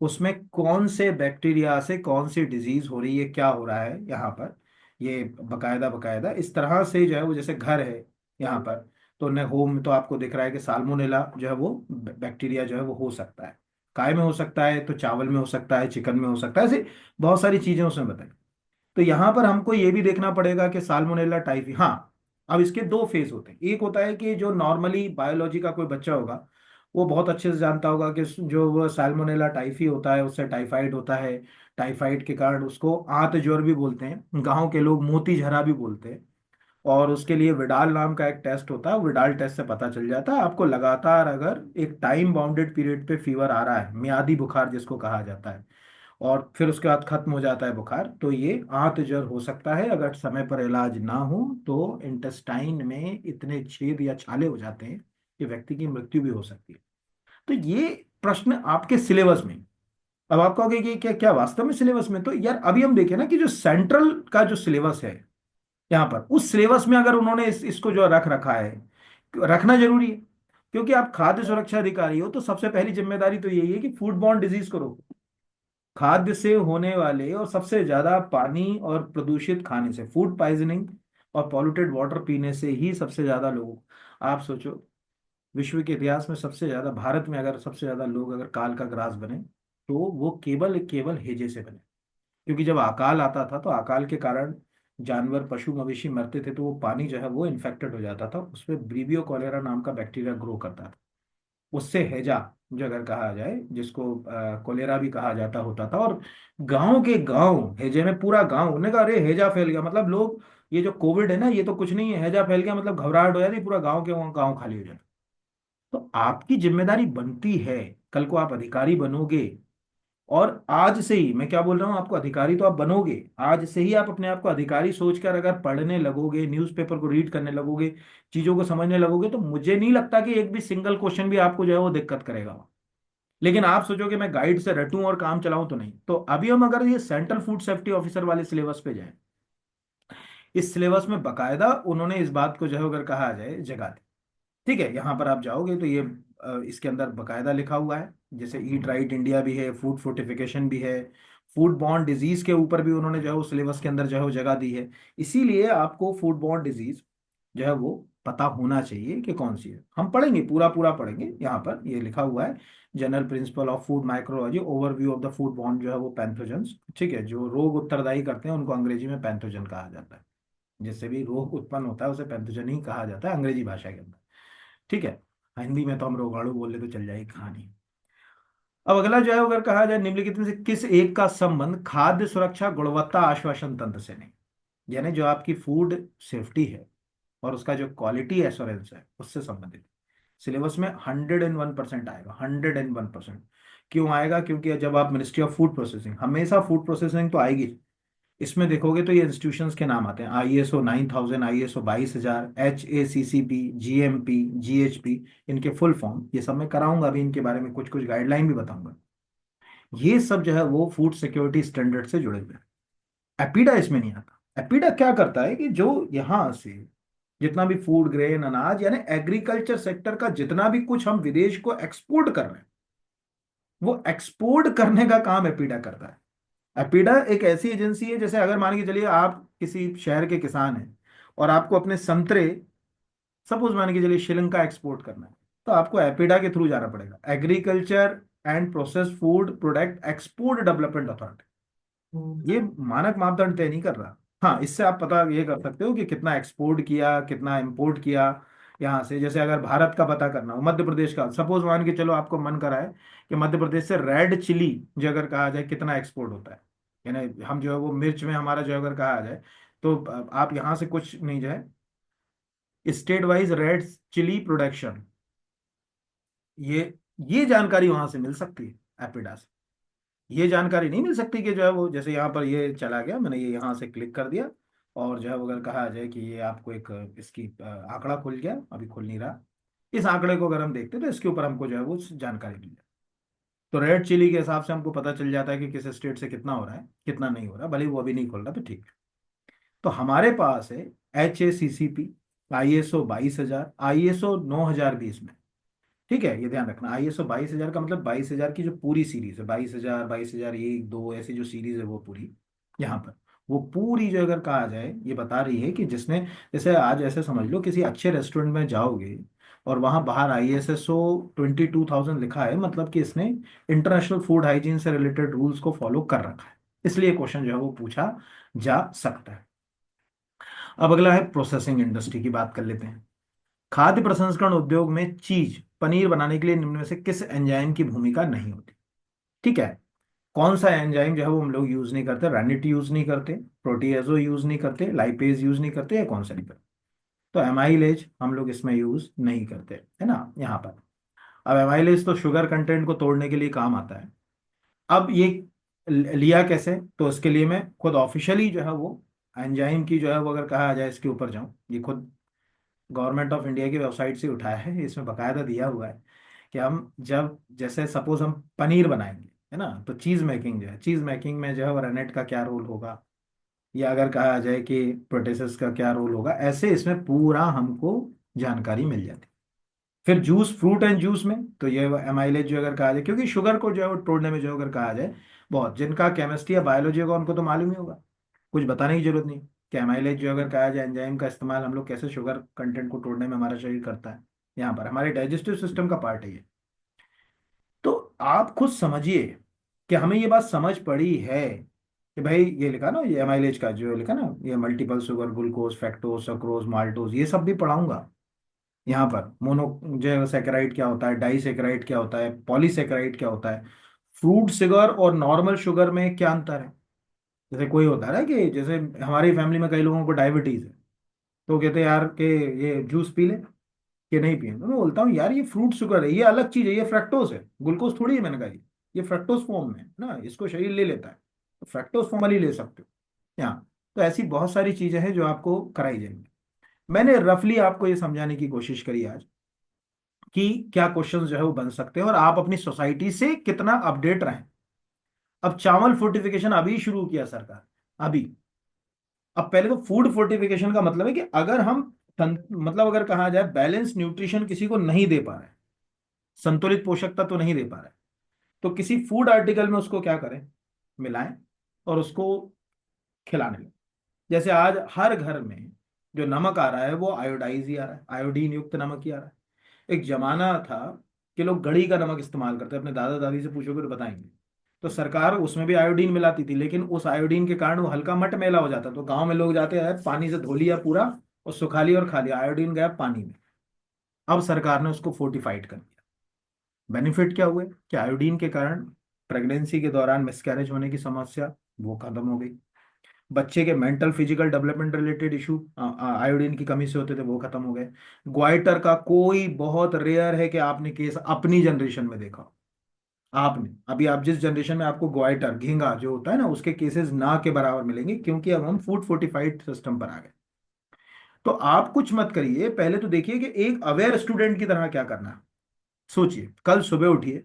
उसमें कौन से बैक्टीरिया से कौन सी डिजीज हो रही है, क्या हो रहा है यहाँ पर। ये बकायदा बकायदा इस तरह से जो है वो जैसे घर है यहाँ पर, तो न होम तो आपको दिख रहा है कि साल्मोनेला जो है वो बैक्टीरिया जो है वो हो सकता है, काय में हो सकता है, तो चावल में हो सकता है, चिकन में हो सकता है, ऐसे बहुत सारी चीजें उसमें बताई। तो यहाँ पर हमको ये भी देखना पड़ेगा कि साल्मोनेला टाइफी, हाँ। अब इसके दो फेज होते हैं, एक होता है कि जो नॉर्मली बायोलॉजी का कोई बच्चा होगा वो बहुत अच्छे से जानता होगा कि जो वो साल्मोनेला टाइफी होता है उससे टाइफाइड होता है, टाइफाइड के कारण उसको आंत ज्वर भी बोलते हैं, गांव के लोग मोती झरा भी बोलते हैं। और उसके लिए विडाल नाम का एक टेस्ट होता है, विडाल टेस्ट से पता चल जाता है आपको लगातार अगर एक टाइम बाउंडेड पीरियड पे फीवर आ रहा है, मियादी बुखार जिसको कहा जाता है, और फिर उसके बाद खत्म हो जाता है बुखार, तो ये आंत ज्वर हो सकता है। अगर समय पर इलाज ना हो तो इंटेस्टाइन में इतने छेद या छाले हो जाते हैं कि व्यक्ति की मृत्यु भी हो सकती है। तो ये प्रश्न आपके सिलेबस में, अब आप कहोगे कि क्या क्या वास्तव में सिलेबस में, तो यार अभी हम देखें ना कि जो सेंट्रल का जो सिलेबस है यहाँ पर, उस सिलेबस में अगर उन्होंने इसको जो रख रखा है, रखना जरूरी है। क्योंकि आप खाद्य सुरक्षा अधिकारी हो तो सबसे पहली जिम्मेदारी तो यही है कि फूड बॉर्न डिजीज को रोको। खाद्य से होने वाले और सबसे ज्यादा पानी और प्रदूषित खाने से, फूड पॉइजनिंग और पॉल्यूटेड वाटर पीने से ही सबसे ज्यादा लोगों, आप सोचो विश्व के इतिहास में सबसे ज्यादा, भारत में अगर सबसे ज्यादा लोग अगर काल का ग्रास बने तो वो केवल केवल हैजे से बने। क्योंकि जब अकाल आता था तो अकाल के कारण जानवर पशु मवेशी मरते थे, तो वो पानी जो है वो इन्फेक्टेड हो जाता था, उसमें ब्रीवियो कॉलेरा नाम का बैक्टीरिया ग्रो करता था। उससे हैजा जो अगर कहा जाए, जिसको कोलेरा भी कहा जाता होता था, और गांव के गांव हैजे में, पूरा गांव, उन्होंने कहा अरे हैजा फैल गया, मतलब लोग, ये जो कोविड है ना ये तो कुछ नहीं है, हैजा फैल गया मतलब घबराहट हो जाती, पूरा गांव के गांव खाली हो जाता। तो आपकी जिम्मेदारी बनती है, कल को आप अधिकारी बनोगे, और आज से ही मैं क्या बोल रहा हूं आपको, अधिकारी तो आप बनोगे, आज से ही आप अपने आप को अधिकारी सोचकर अगर पढ़ने लगोगे, न्यूज़पेपर को रीड करने लगोगे, चीजों को समझने लगोगे, तो मुझे नहीं लगता कि एक भी सिंगल क्वेश्चन भी आपको जो है वो दिक्कत करेगा। लेकिन आप सोचोगे मैं गाइड से रटूं और काम चलाऊं, तो नहीं। तो अभी हम अगर ये सेंट्रल फूड सेफ्टी ऑफिसर वाले सिलेबस पे जाएं, इस सिलेबस में बकायदा उन्होंने इस बात को जो है अगर कहा जाए जगह दी। ठीक है, यहाँ पर आप जाओगे तो ये इसके अंदर बकायदा लिखा हुआ है, जैसे ईट राइट इंडिया भी है, फूड फोर्टिफिकेशन भी है, फूड बॉर्न डिजीज के ऊपर भी उन्होंने जो है वो सिलेबस के अंदर जो है वो जगह दी है। इसीलिए आपको फूड बॉर्न डिजीज जो है वो पता होना चाहिए कि कौन सी है। हम पढ़ेंगे, पूरा पूरा पढ़ेंगे, यहाँ पर ये लिखा हुआ है, general principle of food micrology, overview of the food borne जो है वो पैथोजेंस। ठीक है, जो रोग उत्तरदायी करते हैं उनको अंग्रेजी में पैथोजन कहा जाता है। जिससे भी रोग उत्पन्न होता है उसे पैथोजन ही कहा जाता है अंग्रेजी भाषा के अंदर। ठीक है। हिंदी में तो हम रोगाणु बोल ले तो चल जाएगी कहानी। अब अगला जो है, अगर कहा जाए निम्नलिखित में से किस एक का संबंध खाद्य सुरक्षा गुणवत्ता आश्वासन तंत्र से नहीं, यानी जो आपकी फूड सेफ्टी है और उसका जो क्वालिटी एश्योरेंस है उससे संबंधित। सिलेबस में 101% आएगा, 101%। क्यों आएगा? क्योंकि जब आप मिनिस्ट्री ऑफ फूड प्रोसेसिंग, हमेशा फूड प्रोसेसिंग तो आएगी, इसमें देखोगे तो ये इंस्टीट्यूशंस के नाम आते हैं, ISO 9000, ISO 22000, HACCP, GMP, GHP, इनके फुल फॉर्म ये सब मैं कराऊंगा अभी, इनके बारे में कुछ कुछ गाइडलाइन भी बताऊंगा। ये सब जो है वो फूड सिक्योरिटी स्टैंडर्ड से जुड़े हुए हैं। एपीडा इसमें नहीं आता। एपीडा क्या करता है कि जो यहाँ से जितना भी फूड ग्रेन अनाज यानी एग्रीकल्चर सेक्टर का जितना भी कुछ हम विदेश को एक्सपोर्ट कर रहे हैं, वो एक्सपोर्ट करने का काम एपीडा करता है। एपीडा एक ऐसी एजेंसी है, जैसे अगर मान के चलिए आप किसी शहर के किसान हैं और आपको अपने संतरे, सपोज मान के चलिए श्रीलंका एक्सपोर्ट करना है, तो आपको एपीडा के थ्रू जाना पड़ेगा, agriculture and process food product export development authority. ये मानक मापदंड तय नहीं कर रहा। हाँ, इससे आप पता ये कर सकते हो कि कितना एक्सपोर्ट किया, कितना इंपोर्ट किया यहाँ से। जैसे अगर भारत का पता करना हो, मध्य प्रदेश का, सपोज मान के चलो आपको मन करा है कि मध्य प्रदेश से रेड चिली जो अगर कहा जाए कितना एक्सपोर्ट होता है, यानी हम जो है वो मिर्च में हमारा जो अगर कहा जाए, तो आप यहाँ से कुछ नहीं जाए, state wise red chilli production, ये ये जानकारी वहां से मिल सकती है एपिडा से। ये जानकारी नहीं मिल सकती कि जो है वो, जैसे यहाँ पर ये चला गया, मैंने ये यहाँ से क्लिक कर दिया और जो है वो अगर कहा जाए कि ये आपको एक इसकी आंकड़ा खुल गया, अभी खुल नहीं रहा, इस आंकड़े को अगर हम देखते हैं तो इसके ऊपर हमको जो है वो जानकारी मिल जाए। तो रेड चिली के हिसाब से हमको पता चल जाता है कि किस स्टेट से कितना हो रहा है कितना नहीं हो रहा, भले ही वो अभी नहीं खुल रहा तो ठीक है। तो हमारे पास है HACCP, ISO 22000, ISO 9020 में। ठीक है, ये ध्यान रखना, ISO 22000 का मतलब 22000 की जो पूरी सीरीज है, 22000, 22001, 2 ऐसी जो सीरीज है वो पूरी यहाँ पर, वो पूरी जो अगर कहा जाए ये बता रही है कि जिसने, जैसे आज ऐसे समझ लो किसी अच्छे रेस्टोरेंट में जाओगे और वहां बाहर ISO 22000 लिखा है, मतलब कि इसने इंटरनेशनल फूड हाइजीन से रिलेटेड रूल्स को फॉलो कर रखा है, इसलिए क्वेश्चन जो है वो पूछा जा सकता है। अब अगला है प्रोसेसिंग इंडस्ट्री की बात कर लेते हैं। खाद्य प्रसंस्करण उद्योग में चीज पनीर बनाने के लिए निम्न में से किस एंजाइम की भूमिका नहीं होती? ठीक है। कौन सा एंजाइम जो है वो हम लोग यूज नहीं करते? रेनिट यूज नहीं करते, प्रोटीएजो यूज नहीं करते, लाइपेज यूज नहीं करते, या कौन सा नहीं करते? तो एमाइलेज हम लोग इसमें यूज नहीं करते, है ना यहाँ पर। अब एमाइलेज तो शुगर कंटेंट को तोड़ने के लिए काम आता है। अब ये लिया कैसे? तो इसके लिए मैं खुद ऑफिशियली जो है वो एंजाइम की जो है वो अगर कहा जाए इसके ऊपर जाऊं, ये खुद गवर्नमेंट ऑफ इंडिया की वेबसाइट से उठाया है, इसमें बकायदा दिया हुआ है कि हम जब, जैसे सपोज हम पनीर बनाएंगे, है ना, तो चीज मेकिंग जो है, चीज मेकिंग में जो है रेनेट का क्या रोल होगा, या अगर कहा जाए कि प्रोटेसेस का क्या रोल होगा, ऐसे इसमें पूरा हमको जानकारी मिल जाती है। फिर जूस, फ्रूट एंड जूस में तो ये एमाइलेज जो अगर कहा जाए, क्योंकि शुगर को जो है वो तोड़ने में जो अगर कहा जाए, बहुत जिनका केमिस्ट्री या बायोलॉजी होगा उनको तो मालूम ही होगा, कुछ बताने की जरूरत नहीं कि एमाइलेज जो अगर कहा जाए एंजाइम का इस्तेमाल हम लोग कैसे शुगर कंटेंट को तोड़ने में हमारा शरीर करता है, यहाँ पर हमारे डाइजेस्टिव सिस्टम का पार्ट है ये। तो आप खुद समझिए कि हमें ये बात समझ पड़ी है कि भाई ये लिखा ना, ये एमाइलेज का जो लिखा ना, ये multiple sugar, glucose, fructose, sucrose, maltose, ये सब भी पढ़ाऊंगा यहाँ पर। मोनो जो सैकराइड क्या होता है, डाई सैकराइड क्या होता है, पॉलीसैकराइड क्या होता है, फ्रूट शुगर और नॉर्मल शुगर में क्या अंतर है। जैसे कोई होता है ना कि जैसे हमारी फैमिली में कई लोगों को डायबिटीज है, तो कहते हैं यार कि ये जूस पी ले, कि नहीं पिए, तो मैं बोलता हूँ यार ये फ्रूट शुगर है, ये अलग चीज है, ये फ्रैक्टोज है, ग्लूकोज थोड़ी है। मैंने कहा ये फ्रैक्टोज फॉर्म में है ना, इसको शरीर ले लेता है, तो फ्रैक्टोज फॉर्म वाली ले सकते हो यहाँ। तो ऐसी बहुत सारी चीजें हैं जो आपको कराई जाएंगी। मैंने रफली आपको ये समझाने की कोशिश करी आज कि क्या क्वेश्चन जो है वो बन सकते हैं और आप अपनी सोसाइटी से कितना अपडेट रहें। अब चावल फोर्टिफिकेशन अभी शुरू किया सरकार, अभी। अब पहले तो फूड फोर्टिफिकेशन का मतलब है कि अगर हम मतलब अगर कहा जाए बैलेंस न्यूट्रिशन किसी को नहीं दे पा रहे हैं, संतुलित पोषक तत्व तो नहीं दे पा रहे हैं, तो किसी फूड आर्टिकल में उसको क्या करें, मिलाएं और उसको खिलाने लगे। जैसे आज हर घर में जो नमक आ रहा है वो आयोडाइज ही आ रहा है, आयोडीन युक्त नमक ही आ रहा है। एक जमाना था कि लोग गड़ी का नमक इस्तेमाल करते, अपने दादा दादी से पूछोगे तो बताएंगे। तो सरकार उसमें भी आयोडीन मिलाती थी, लेकिन उस आयोडीन के कारण वो हल्का मट मैला हो जाता। तो गांव में लोग जाते हैं, पानी से धो लिया पूरा और सुखा लिया और खा लिया, आयोडीन गया पानी में। अब सरकार ने उसको फोर्टिफाइड कर दिया। बेनिफिट क्या हुए कि आयोडीन के कारण प्रेगनेंसी के दौरान मिसकैरेज होने की समस्या वो खत्म हो गई। बच्चे के mental physical development related issue iodine की कमी से होते थे, वो खत्म हो गए। ग्वाइटर का कोई बहुत रेयर है कि आपने केस अपनी जनरेशन में देखा हो। आपने अभी आप जिस जनरेशन में आपको ग्वाइटर घींगा जो होता है ना, उसके केसेस ना के बराबर मिलेंगे, क्योंकि अब हम फूड फोर्टिफाइड सिस्टम पर आ गए। तो आप कुछ मत करिए, पहले तो देखिए कि एक अवेयर स्टूडेंट की तरह क्या करना है। सोचिए, कल सुबह उठिए,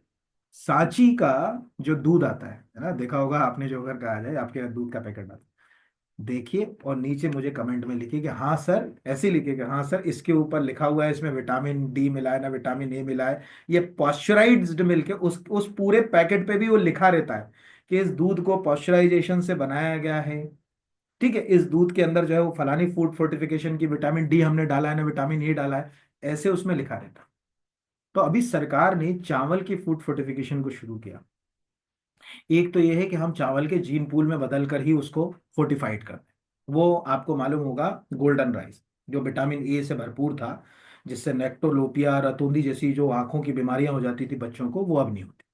सांची का जो दूध आता है ना, देखा होगा आपने, जो अगर कहा जाए आपके यहाँ दूध का पैकेट आता है, देखिए और नीचे मुझे कमेंट में लिखिए कि हाँ सर, ऐसे लिखिए कि हाँ सर, इसके ऊपर लिखा हुआ है इसमें विटामिन डी मिला है ना विटामिन ए मिला है। ये पॉस्चराइज्ड मिल्क है, उस पूरे पैकेट पे भी वो लिखा रहता है कि इस दूध को पॉस्चराइजेशन से बनाया गया है। ठीक है, इस दूध के अंदर जो है वो फलानी फूड फोर्टिफिकेशन की विटामिन डी हमने डाला है ना विटामिन ए डाला है, ऐसे उसमें लिखा रहता है। तो अभी सरकार ने चावल की फूड फोर्टिफिकेशन को शुरू किया। एक तो ये है कि हम चावल के जीन पूल में बदल कर ही उसको फोर्टिफाइड करते हैं। वो आपको मालूम होगा, गोल्डन राइस जो विटामिन ए से भरपूर था, जिससे नेक्टोलोपिया रतौंधी जैसी जो आंखों की बीमारियां हो जाती थी बच्चों को, वो अब नहीं होती।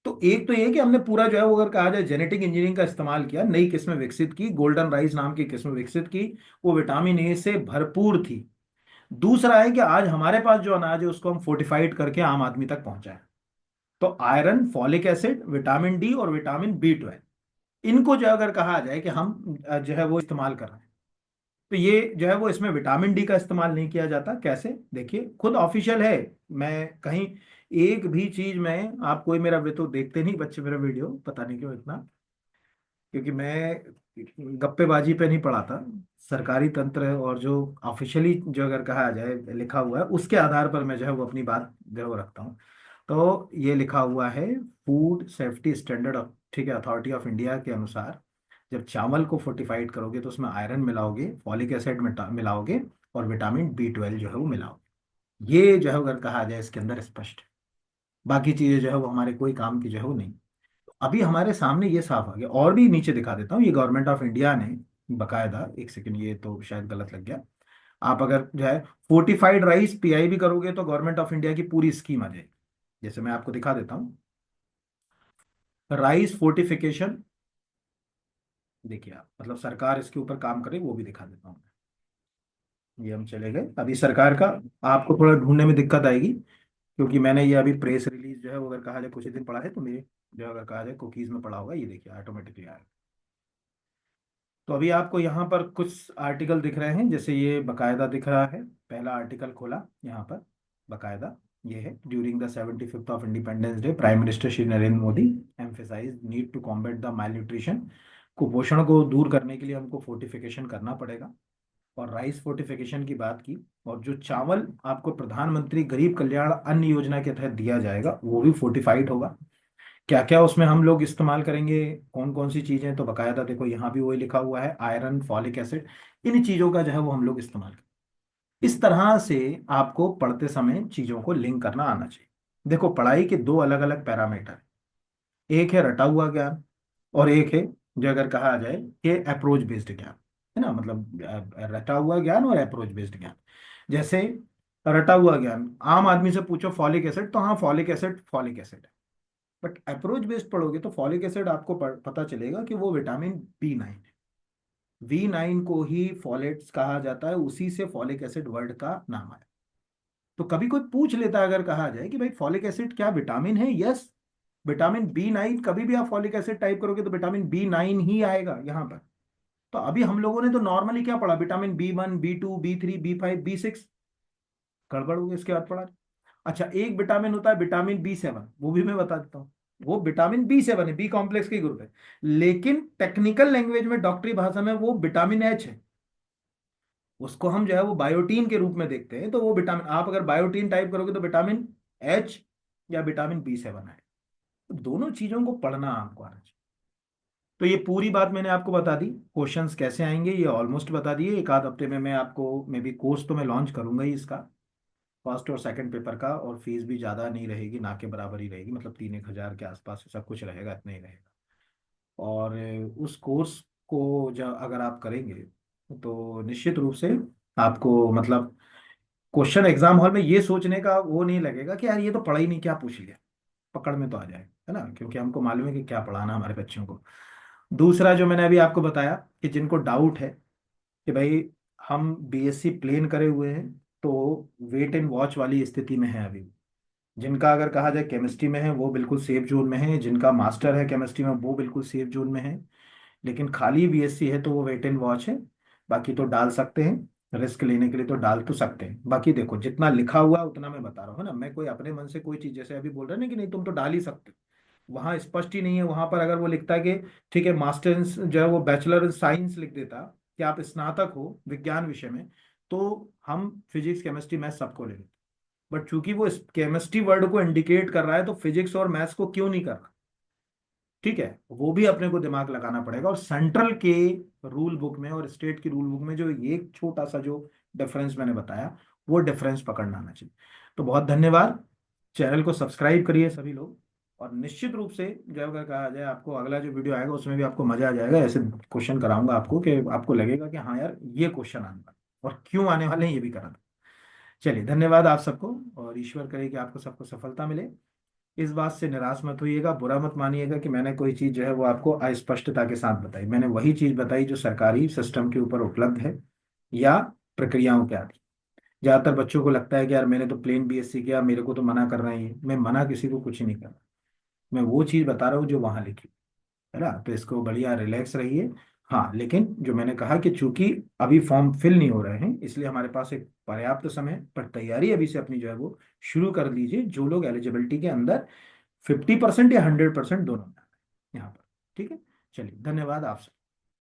तो एक तो ये है कि हमने पूरा जो है वो अगर कहा जाए जेनेटिक इंजीनियरिंग का इस्तेमाल किया, नई किस्में विकसित की, गोल्डन राइस नाम की किस्म विकसित की, वो विटामिन ए से भरपूर थी। दूसरा है कि आज हमारे पास जो अनाज है उसको हम फोर्टिफाइड करके आम आदमी तक पहुंचाएं। तो iron, folic acid, vitamin D और विटामिन बी 12, इनको जो अगर कहा जाए कि हम जो है वो इस्तेमाल कर रहे हैं, तो ये जो है वो इसमें विटामिन डी का इस्तेमाल नहीं किया जाता। कैसे, देखिए खुद ऑफिशियल है। मैं कहीं एक भी चीज में आप, कोई मेरा वे तो देखते नहीं बच्चे मेरा वीडियो, पता नहीं क्यों इतना, क्योंकि मैं गप्पेबाजी पे नहीं पढ़ाता। सरकारी तंत्र और जो ऑफिशियली जो अगर कहा जाए लिखा हुआ है उसके आधार पर मैं जो है वो अपनी बात जो है वो रखता हूँ। तो ये लिखा हुआ है फूड सेफ्टी स्टैंडर्ड, ठीक है, अथॉरिटी ऑफ इंडिया के अनुसार, जब चावल को फोर्टिफाइड करोगे तो उसमें आयरन मिलाओगे, फॉलिक एसिड मिलाओगे और विटामिन बी 12 जो है वो मिलाओगे। ये जो है अगर कहा जाए इसके अंदर स्पष्ट है। बाकी चीजें जो है वो हमारे कोई काम की जो है वो नहीं। अभी हमारे सामने ये साफ आ गया, और भी नीचे दिखा देता हूँ, ये गवर्नमेंट ऑफ इंडिया ने बकायदा, एक सेकंड ये तो शायद गलत लग गया। आप अगर जो है फोर्टिफाइड राइस पीआई भी करोगे तो गवर्नमेंट ऑफ इंडिया की पूरी स्कीम आ जाएगी। जैसे मैं आपको दिखा देता हूँ, राइस फोर्टिफिकेशन, देखिए आप, मतलब सरकार इसके ऊपर काम करे वो भी दिखा देता हूँ। ये हम चले गए अभी सरकार का, आपको थोड़ा ढूंढने में दिक्कत आएगी, क्योंकि मैंने ये अभी प्रेस रिलीज जो है वो अगर कहा जाए कुछ ही दिन पड़ा है, तो मेरे जो अगर कहा जाए कुकीज में पड़ा होगा, ये देखिए ऑटोमेटिकली आया। तो अभी आपको यहाँ पर कुछ आर्टिकल दिख रहे हैं, जैसे ये बकायदा दिख रहा है, पहला आर्टिकल खोला यहाँ पर, बकायदा ये है, during the 75th of independence day prime minister Shri Narendra Modi emphasise need to combat the malnutrition. कुपोषण को दूर करने के लिए हमको फोर्टिफिकेशन करना पड़ेगा। और राइस फोर्टिफिकेशन की बात की, और जो चावल आपको प्रधानमंत्री गरीब कल्याण अन्न योजना के तहत दिया जाएगा वो भी फोर्टिफाइड होगा। क्या क्या उसमें हम लोग इस्तेमाल करेंगे, कौन कौन सी चीजें, तो बकायदा देखो यहाँ भी वही लिखा हुआ है, आयरन, फॉलिक एसिड, इन चीजों का जो है वो हम लोग इस्तेमाल करें। इस तरह से आपको पढ़ते समय चीजों को लिंक करना आना चाहिए। देखो, पढ़ाई के दो अलग अलग पैरामीटर, एक है रटा हुआ ज्ञान और एक है जो अगर कहा जाए कि अप्रोच बेस्ड ज्ञान, है ना, मतलब रटा हुआ ज्ञान और अप्रोच बेस्ड ज्ञान। जैसे रटा हुआ ज्ञान, आम आदमी से पूछो फॉलिक एसिड, तो हाँ फॉलिक एसिड फॉलिक एसिड है। बट अप्रोच बेस्ड पढ़ोगे तो फॉलिक एसिड आपको पता चलेगा कि वो विटामिन बी 9 है। बी 9 को ही फॉलेट्स कहा जाता है, उसी से फॉलिक एसिड वर्ड का नाम आया। तो कभी कोई पूछ लेता है अगर कहा जाए कि भाई फॉलिक एसिड क्या विटामिन है, यस, विटामिन बी 9, कभी भी आप फॉलिक एसिड टाइप करोगे तो विटामिन बी 9 ही आएगा यहाँ पर। तो अभी हम लोगों ने तो नॉर्मली क्या पढ़ा, vitamin B 1 B 2 B 3 B 5 B 6, गड़बड़ हो गई इसके बाद पढ़ा। अच्छा, एक विटामिन होता है विटामिन बी 7, वो भी मैं बता देता हूँ, वो विटामिन बी 7 है, बी कॉम्प्लेक्स की ग्रुप है। लेकिन टेक्निकल लैंग्वेज में, डॉक्टरी भाषा में, वो विटामिन एच है। उसको हम जो है वो बायोटीन के रूप में देखते हैं। तो वो विटामिन, आप अगर बायोटीन टाइप करोगे तो विटामिन एच या विटामिन बी 7 है। तो दोनों चीजों को पढ़ना आपको आना चाहिए। तो ये पूरी बात मैंने आपको बता दी, क्वेश्चंस कैसे आएंगे ये ऑलमोस्ट बता दिए। एक आध हफ्ते में मैं आपको, मे बी कोर्स तो मैं लॉन्च करूंगा ही इसका, फर्स्ट और सेकंड पेपर का, और फीस भी ज़्यादा नहीं रहेगी, ना के बराबर ही रहेगी, मतलब 3-1 हज़ार के आसपास सब कुछ रहेगा, इतना ही रहेगा। और उस कोर्स को जब अगर आप करेंगे तो निश्चित रूप से आपको मतलब क्वेश्चन एग्जाम हॉल में ये सोचने का वो नहीं लगेगा कि यार ये तो पढ़ा ही नहीं, क्या पूछ लिया, पकड़ में तो आ जाए, है ना, क्योंकि हमको मालूम है कि क्या पढ़ाना हमारे बच्चों को। दूसरा जो मैंने अभी आपको बताया कि जिनको डाउट है कि भाई हम बीएससी प्लेन करे हुए हैं, तो वेट एंड वॉच वाली स्थिति में है अभी। जिनका अगर कहा जाए केमिस्ट्री में है वो बिल्कुल सेफ जोन में है, जिनका मास्टर है केमिस्ट्री में वो बिल्कुल सेफ जोन में है। लेकिन खाली बीएससी है तो वो वेट एंड वॉच है। बाकी तो डाल सकते हैं, रिस्क लेने के लिए तो डाल तो सकते हैं। बाकी देखो जितना लिखा हुआ है उतना मैं बता रहा हूँ, है ना, मैं कोई अपने मन से कोई चीज, जैसे अभी बोल रहे हैं ना कि नहीं तुम तो डाल ही सकते हो, वहां स्पष्ट ही नहीं है। वहां पर अगर वो लिखता है कि ठीक है मास्टर्स जो है वो बैचलर इन साइंस लिख देता कि आप स्नातक हो विज्ञान विषय में, तो हम फिजिक्स केमिस्ट्री मैथ सबको ले लेते। बट चूंकि वो केमिस्ट्री वर्ड को इंडिकेट कर रहा है तो फिजिक्स और मैथ्स को क्यों नहीं कर रहा, ठीक है, वो भी अपने को दिमाग लगाना पड़ेगा। और सेंट्रल के रूल बुक में और स्टेट की रूल बुक में जो ये एक छोटा सा जो डिफरेंस मैंने बताया, वो डिफरेंस पकड़ना आना चाहिए। तो बहुत धन्यवाद। चैनल को सब्सक्राइब करिए सभी लोग। और निश्चित रूप से जब अगर कहा जाए आपको अगला जो वीडियो आएगा उसमें भी आपको मजा आ जाएगा, ऐसे क्वेश्चन कराऊंगा आपको कि आपको लगेगा कि हाँ यार ये क्वेश्चन आने वाला और क्यों आने वाले हैं ये भी करा। चलिए धन्यवाद आप सबको, और ईश्वर करे कि आपको सबको सफलता मिले। इस बात से निराश मत होइएगा, बुरा मत मानिएगा कि मैंने कोई चीज़ जो है वो आपको अस्पष्टता के साथ बताई। मैंने वही चीज़ बताई जो सरकारी सिस्टम के ऊपर उपलब्ध है या प्रक्रियाओं के आदि। ज़्यादातर बच्चों को लगता है कि यार मैंने तो प्लेन बीएससी किया, मेरे को तो मना कर रहे हैं। मैं मना किसी को कुछ नहीं कर रहा, मैं वो चीज़ बता रहा हूँ जो वहाँ लिखी है ना। तो इसको बढ़िया रिलैक्स रहिए। हाँ लेकिन जो मैंने कहा कि चूंकि अभी फॉर्म फिल नहीं हो रहे हैं, इसलिए हमारे पास एक पर्याप्त समय पर तैयारी अभी से अपनी जो है वो शुरू कर लीजिए, जो लोग एलिजिबिलिटी के अंदर 50% या 100% दोनों में आ रहे हैं यहाँ पर। ठीक है, चलिए धन्यवाद आप सबको।